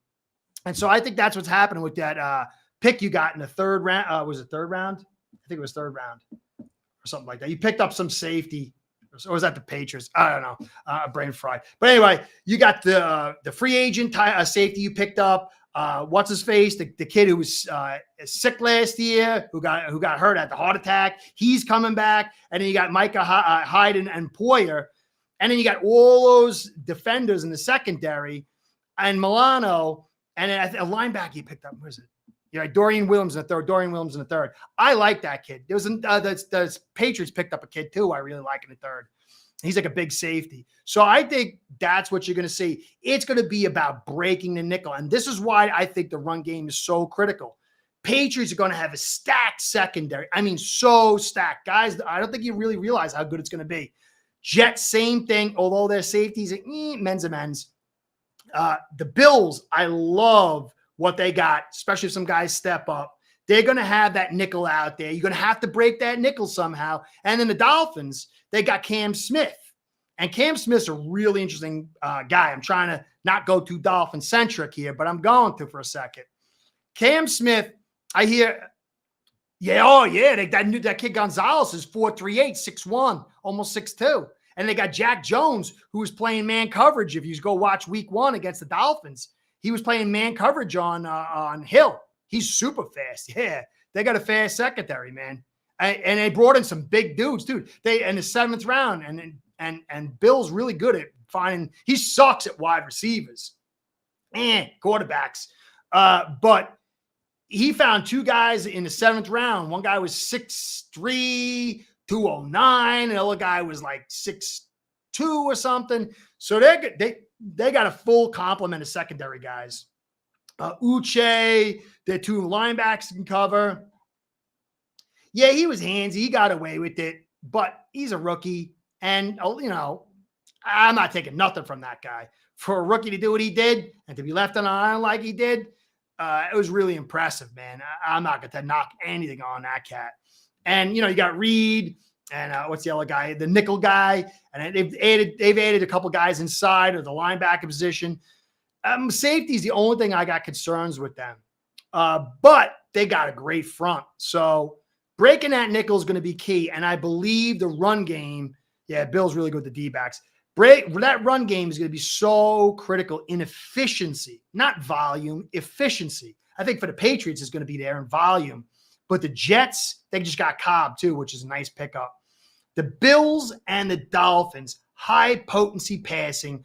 And so I think that's what's happening with that pick you got in the third round. Was it third round? I think it was third round or something like that. You picked up some safety, or was that the Patriots? I don't know. Brain fried. But anyway, you got the free agent safety you picked up. What's his face? The kid who was sick last year, who got hurt at the heart attack. He's coming back. And then you got Micah Hyde and Poyer. And then you got all those defenders in the secondary and Milano. And then a linebacker you picked up. Where is it? Yeah, Dorian Williams in the third. I like that kid. There was the Patriots picked up a kid too. I really like in the third. He's like a big safety. So I think that's what you're going to see. It's going to be about breaking the nickel. And this is why I think the run game is so critical. Patriots are going to have a stacked secondary. I mean, so stacked. Guys, I don't think you really realize how good it's going to be. Jets, same thing, although their safeties are men's and men's. The Bills, I love what they got, especially if some guys step up. They're going to have that nickel out there. You're going to have to break that nickel somehow. And then the Dolphins, they got Cam Smith. And Cam Smith's a really interesting guy. I'm trying to not go too Dolphin-centric here, but I'm going to for a second. Cam Smith, I hear, that kid Gonzalez is 4'3", 6'1", almost 6'2". And they got Jack Jones, who was playing man coverage. If you go watch week 1 against the Dolphins, he was playing man coverage on Hill. He's super fast. Yeah, they got a fast secondary, man. And they brought in some big dudes, dude. They in the 7th round, and Bill's really good at finding. He sucks at wide receivers, quarterbacks. But he found 2 guys in the 7th round. One guy was 6'3", 209, and the other guy was like 6'2" or something. So they got a full complement of secondary guys. Uche, their 2 linebackers can cover. Yeah, he was handsy. He got away with it, but he's a rookie. And, I'm not taking nothing from that guy. For a rookie to do what he did and to be left on an island like he did, it was really impressive, man. I'm not going to knock anything on that cat. And, you got Reed and what's the other guy? The nickel guy. And they've added a couple guys inside of the linebacker position. Safety is the only thing I got concerns with them. But they got a great front. So breaking that nickel is going to be key. And I believe the run game, Bill's really good with the D-backs. That run game is going to be so critical in efficiency, not volume, efficiency. I think for the Patriots, it's going to be there in volume. But the Jets, they just got Cobb too, which is a nice pickup. The Bills and the Dolphins, high potency passing.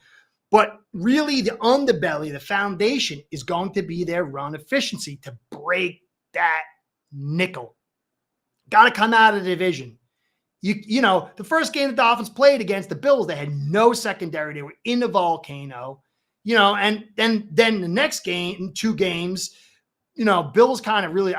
But really the underbelly, the foundation is going to be their run efficiency to break that nickel. Got to come out of the division. The first game the Dolphins played against the Bills, they had no secondary. They were in the volcano, and then the next game, 2 games, Bills kind of really,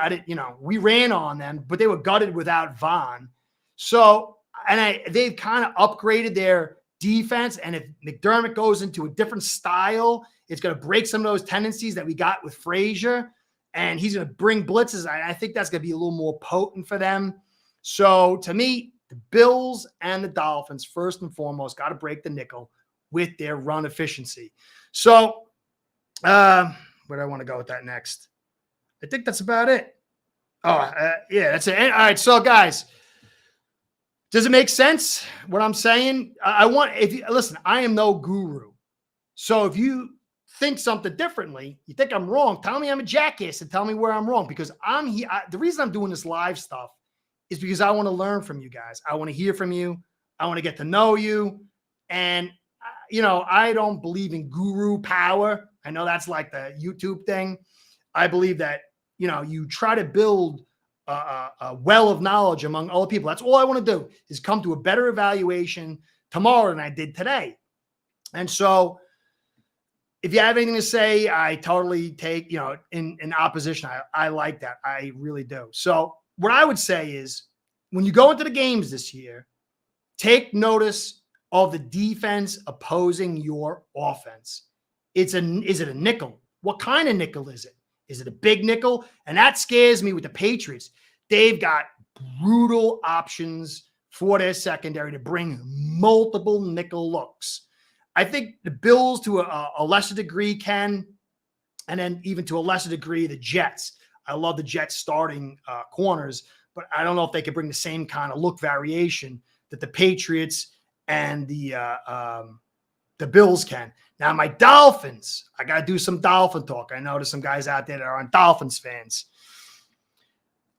we ran on them, but they were gutted without Vaughn. So, they've kind of upgraded their defense. And if McDermott goes into a different style, it's going to break some of those tendencies that we got with Frazier. And he's going to bring blitzes. I think that's going to be a little more potent for them. So to me, the Bills and the Dolphins, first and foremost, got to break the nickel with their run efficiency. So where do I want to go with that next? I think that's about it. That's it. All right. So guys, does it make sense what I'm saying? Listen, I am no guru. So if you think something differently, you think I'm wrong, tell me I'm a jackass and tell me where I'm wrong, because I'm here. The reason I'm doing this live stuff is because I want to learn from you guys. I want to hear from you. I want to get to know you. And, I don't believe in guru power. I know that's like the YouTube thing. I believe that, you try to build a well of knowledge among all people. That's all I want to do, is come to a better evaluation tomorrow than I did today. And so if you have anything to say, I totally take, in opposition. I like that. I really do. So what I would say is when you go into the games this year, take notice of the defense opposing your offense. Is it a nickel? What kind of nickel is it? Is it a big nickel? And that scares me with the Patriots. They've got brutal options for their secondary to bring multiple nickel looks. I think the Bills to a lesser degree can, and then even to a lesser degree, the Jets. I love the Jets starting corners, but I don't know if they could bring the same kind of look variation that the Patriots and the Bills can. Now, my Dolphins, I got to do some Dolphin talk. I know there's some guys out there that are Dolphins fans.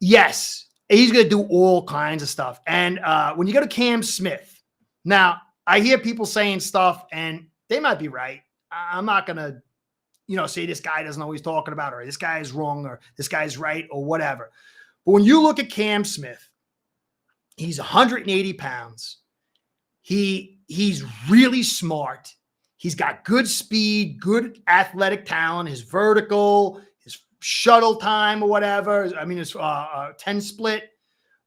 Yes, he's going to do all kinds of stuff. And when you go to Cam Smith, now, I hear people saying stuff, and they might be right. I'm not going to, say this guy doesn't know what he's talking about, or this guy is wrong, or this guy is right, or whatever. But when you look at Cam Smith, he's 180 pounds. He's really smart. He's got good speed, good athletic talent, his vertical, his shuttle time or whatever. I mean, his 10 split.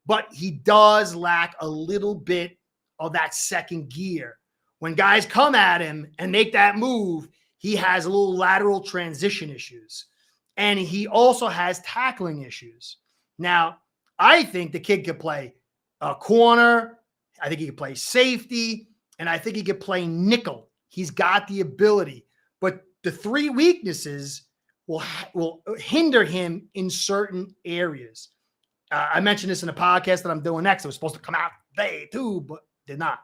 But he does lack a little bit of that second gear. When guys come at him and make that move, he has a little lateral transition issues. And he also has tackling issues. Now, I think the kid could play a corner. I think he could play safety. And I think he could play nickel. He's got the ability. But the three weaknesses will hinder him in certain areas. I mentioned this in a podcast that I'm doing next. It was supposed to come out today too, but did not.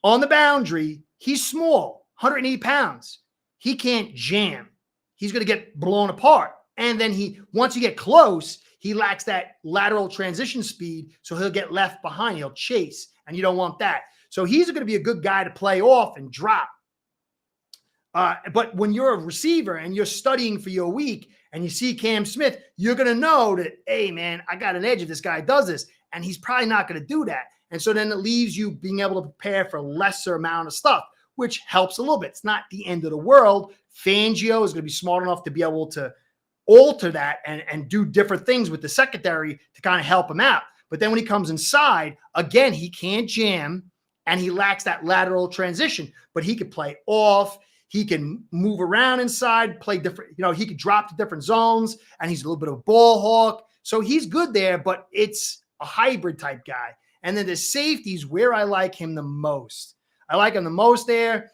On the boundary, he's small, 180 pounds. He can't jam. He's going to get blown apart. And then once you get close, he lacks that lateral transition speed, so he'll get left behind. He'll chase, and you don't want that. So he's going to be a good guy to play off and drop. But when you're a receiver and you're studying for your week and you see Cam Smith, you're going to know that, hey, man, I got an edge if this guy does this. And he's probably not going to do that. And so then it leaves you being able to prepare for a lesser amount of stuff, which helps a little bit. It's not the end of the world. Fangio is going to be smart enough to be able to alter that and do different things with the secondary to kind of help him out. But then when he comes inside, again, he can't jam and he lacks that lateral transition, but he could play off. He can move around inside, play different, he could drop to different zones, and he's a little bit of a ball hawk. So he's good there, but it's a hybrid type guy. And then the safeties where I like him the most. I like him the most there.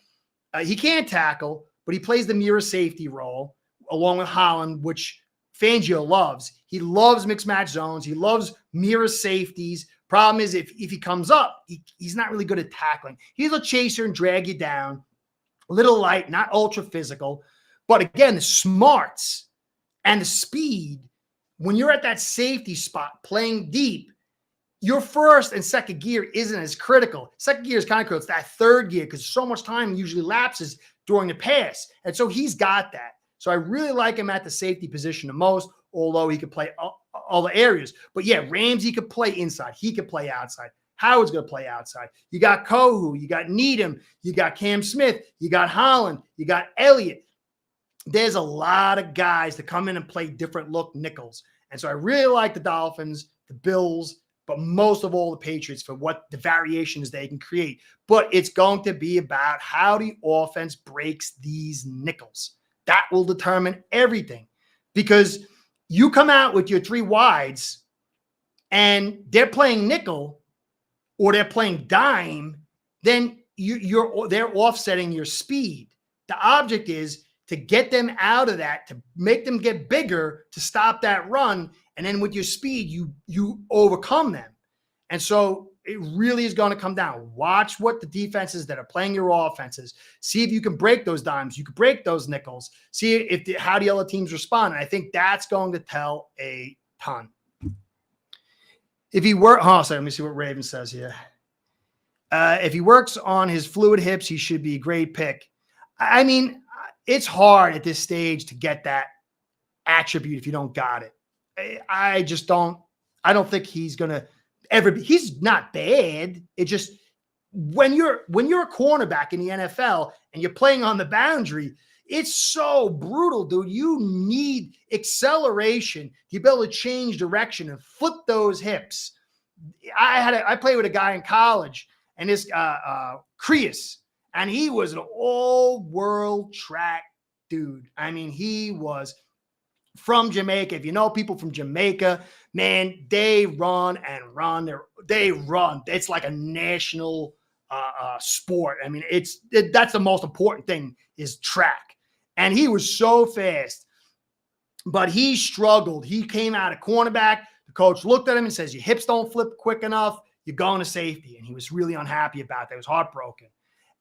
He can't tackle, but he plays the mirror safety role along with Holland, which Fangio loves. He loves mixed match zones. He loves mirror safeties. Problem is if he comes up, he's not really good at tackling. He's a chaser and drag you down. A little light, not ultra physical. But again, the smarts and the speed, when you're at that safety spot playing deep, your first and second gear isn't as critical. Second gear is kind of critical. It's that third gear because so much time usually lapses during the pass. And so he's got that. So I really like him at the safety position the most, although he could play all the areas. But yeah, Ramsey could play inside. He could play outside. Howard's going to play outside. You got Kohu, you got Needham, you got Cam Smith, you got Holland, you got Elliott. There's a lot of guys that come in and play different look nickels. And so I really like the Dolphins, the Bills, but most of all the Patriots for what the variations they can create. But it's going to be about how the offense breaks these nickels. That will determine everything because you come out with your three wides and they're playing nickel or they're playing dime, then they're offsetting your speed. The object is to get them out of that, to make them get bigger, to stop that run. And then with your speed, you overcome them. And so it really is going to come down. Watch what the defenses that are playing your offenses. See if you can break those dimes. You can break those nickels. See how the other teams respond. And I think that's going to tell a ton. If he let me see what Raven says here. If he works on his fluid hips, he should be a great pick. I mean, it's hard at this stage to get that attribute if you don't got it. I don't think he's going to ever be. He's not bad. It just, when you're a cornerback in the NFL and you're playing on the boundary, It's so brutal, dude. You need acceleration to be able to change direction and flip those hips. I played with a guy in college, and this Creus, and he was an all-world track dude. I mean, he was from Jamaica. If you know people from Jamaica, man, they run and run. They run. It's like a national sport. I mean, that's the most important thing is track. And he was so fast, but he struggled. He came out of cornerback. The coach looked at him and says, your hips don't flip quick enough. You're going to safety. And he was really unhappy about that. He was heartbroken.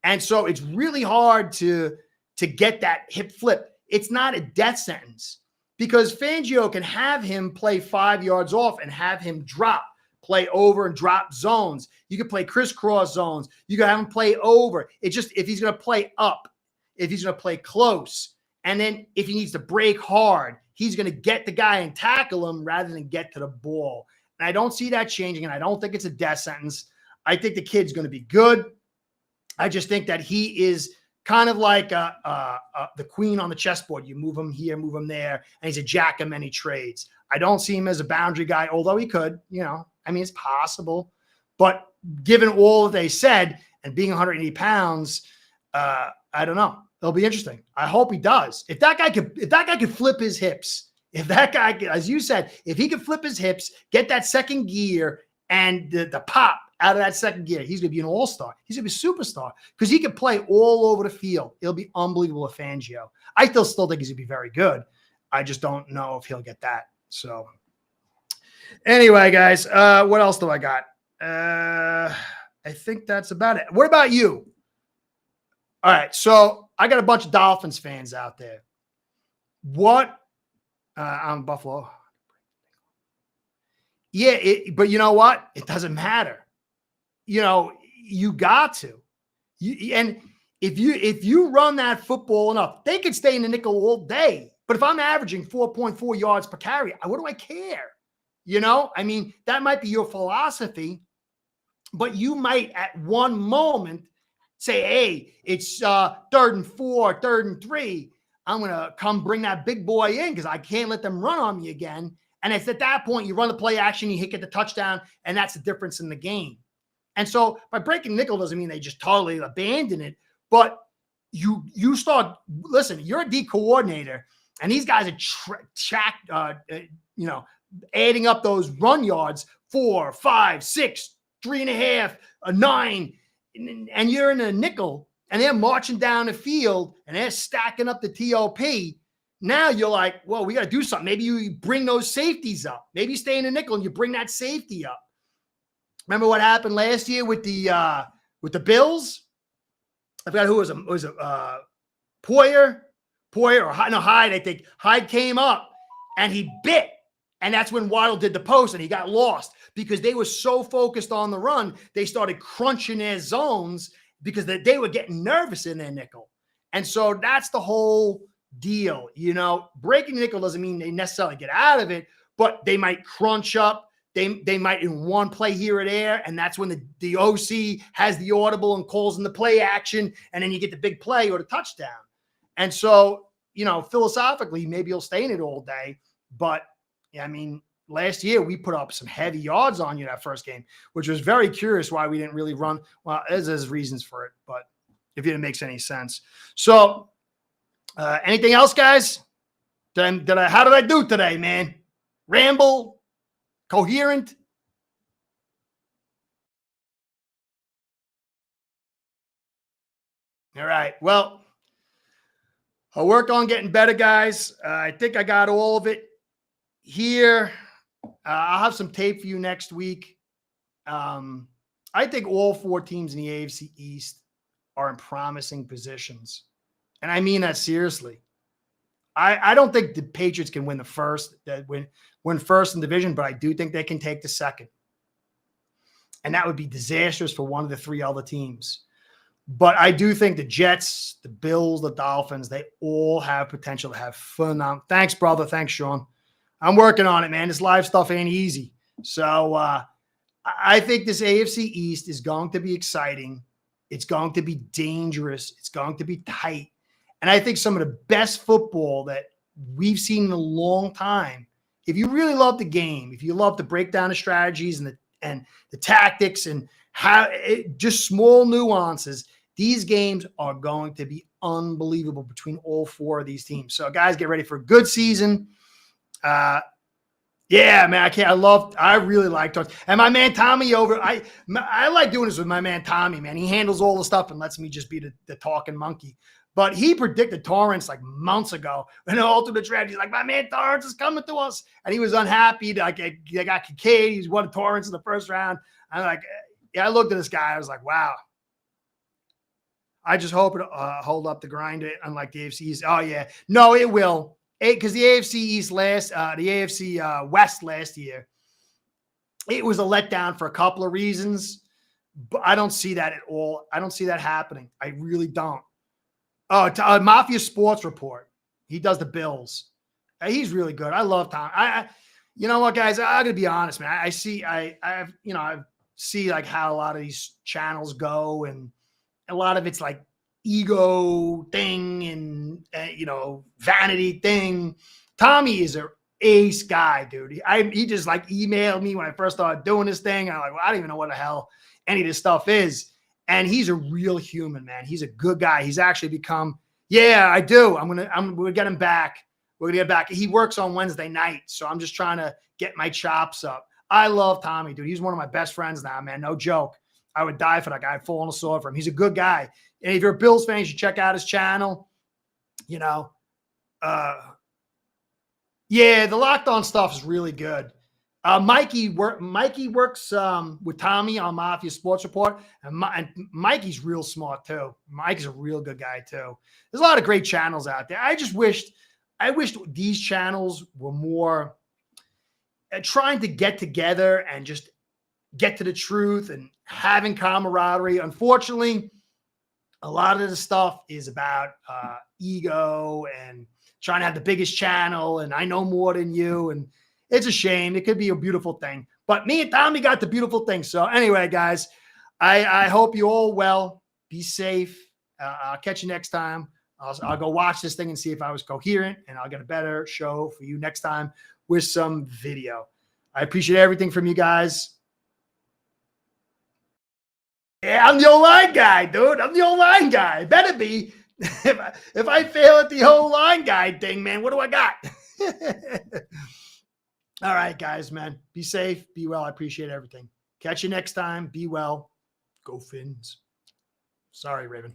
And so it's really hard to get that hip flip. It's not a death sentence because Fangio can have him play 5 yards off and have him drop, play over and drop zones. You can play crisscross zones. You can have him play over. It's just if he's going to play up, if he's going to play close, and then if he needs to break hard, he's going to get the guy and tackle him rather than get to the ball. And I don't see that changing, and I don't think it's a death sentence. I think the kid's going to be good. I just think that he is kind of like the queen on the chessboard. You move him here, move him there, and he's a jack of many trades. I don't see him as a boundary guy, although he could, I mean, it's possible. But given all that they said and being 180 pounds, I don't know. It'll be interesting. I hope he does. If that guy could flip his hips, if that guy, as you said, if he could flip his hips, get that second gear and the pop out of that second gear, he's going to be an all-star. He's going to be a superstar because he can play all over the field. It'll be unbelievable with Fangio. I still think he's going to be very good. I just don't know if he'll get that. So anyway, guys, what else do I got? I think that's about it. What about you? All right, so I got a bunch of Dolphins fans out there. What? I'm Buffalo. Yeah, but you know what? It doesn't matter. You got to. And if you run that football enough, they could stay in the nickel all day. But if I'm averaging 4.4 yards per carry, what do I care? I mean, that might be your philosophy, but you might at one moment say, hey, it's 3rd and 4, 3rd and 3. I'm going to come bring that big boy in because I can't let them run on me again. And it's at that point you run the play action, you get the touchdown, and that's the difference in the game. And so by breaking nickel doesn't mean they just totally abandon it, but you start, listen, you're a D coordinator, and these guys are adding up those run yards, 4, 5, 6, 3.5, 9, and you're in a nickel, and they're marching down the field, and they're stacking up the TOP. Now you're like, well, we got to do something. Maybe you bring those safeties up. Maybe you stay in a nickel and you bring that safety up. Remember what happened last year with the Bills? I forgot who it was. Poyer or Hyde. I think Hyde came up and he bit, and that's when Waddle did the post and he got lost because they were so focused on the run. They started crunching their zones because they were getting nervous in their nickel, and so that's the whole deal. Breaking nickel doesn't mean they necessarily get out of it, but they might crunch up. They might in one play here or there, and that's when the OC has the audible and calls in the play action, and then you get the big play or the touchdown. And so, philosophically, maybe you'll stay in it all day. But, I mean, last year we put up some heavy yards on you that first game, which was very curious why we didn't really run. Well, there's reasons for it, but if it makes any sense. So, anything else, guys? How did I do today, man? Ramble? Coherent? All right. Well, I'll work on getting better, guys. I think I got all of it here. I'll have some tape for you next week. I think all 4 teams in the AFC East are in promising positions. And I mean that seriously. I don't think the Patriots can win the first, win first in division, but I do think they can take the second. And that would be disastrous for one of the 3 other teams. But I do think the Jets, the Bills, the Dolphins, they all have potential to have phenomenal. Thanks, brother. Thanks, Sean. I'm working on it, man. This live stuff ain't easy. So I think this AFC East is going to be exciting. It's going to be dangerous. It's going to be tight. And I think some of the best football that we've seen in a long time, if you really love the game, if you love to break down the strategies and the tactics and just small nuances, these games are going to be unbelievable between all four of these teams. So guys, get ready for a good season. Yeah, man, I really like it. And my man Tommy I like doing this with my man Tommy, man. He handles all the stuff and lets me just be the talking monkey. But he predicted Torrance like months ago. And the ultimate draft, he's like, my man Torrance is coming to us. And he was unhappy. Like, they got Kincaid. He's won Torrance in the first round. I'm like, yeah, I looked at this guy. I was like, wow. I just hope it hold up the grind, unlike the AFC East. Oh, yeah. No, it will. Because the AFC East the AFC West last year, it was a letdown for a couple of reasons. But I don't see that at all. I don't see that happening. I really don't. Oh, Mafia Sports Report. He does the Bills. He's really good. I love Tom. You know what, guys? I got to be honest, man. I see like how a lot of these channels go, and a lot of it's like ego thing and vanity thing. Tommy is an ace guy, dude. He just like emailed me when I first started doing this thing. I'm like, well, I don't even know what the hell any of this stuff is. And he's a real human, man. He's a good guy. He's actually become, yeah, I do. I'm gonna get him back. We're gonna get back. He works on Wednesday night, so I'm just trying to get my chops up. I love Tommy, dude. He's one of my best friends now, man. No joke. I would die for that guy. I'd fall on a sword for him. He's a good guy. And if you're a Bills fan, you should check out his channel. Yeah, the Locked On stuff is really good. Mikey works with Tommy on Mafia Sports Report, and Mikey's real smart too. Mike's a real good guy too. There's a lot of great channels out there. I wished these channels were more trying to get together and just get to the truth and having camaraderie. Unfortunately, a lot of the stuff is about ego and trying to have the biggest channel, and I know more than you, and it's a shame. It could be a beautiful thing. But me and Tommy got the beautiful thing. So anyway, guys, I hope you all well. Be safe. I'll catch you next time. I'll go watch this thing and see if I was coherent, and I'll get a better show for you next time with some video. I appreciate everything from you guys. Yeah, I'm the O-line guy, dude. I'm the O-line guy. Better be. If I fail at the O-line guy thing, man, what do I got? All right, guys, man. Be safe. Be well. I appreciate everything. Catch you next time. Be well. Go Fins. Sorry, Raven.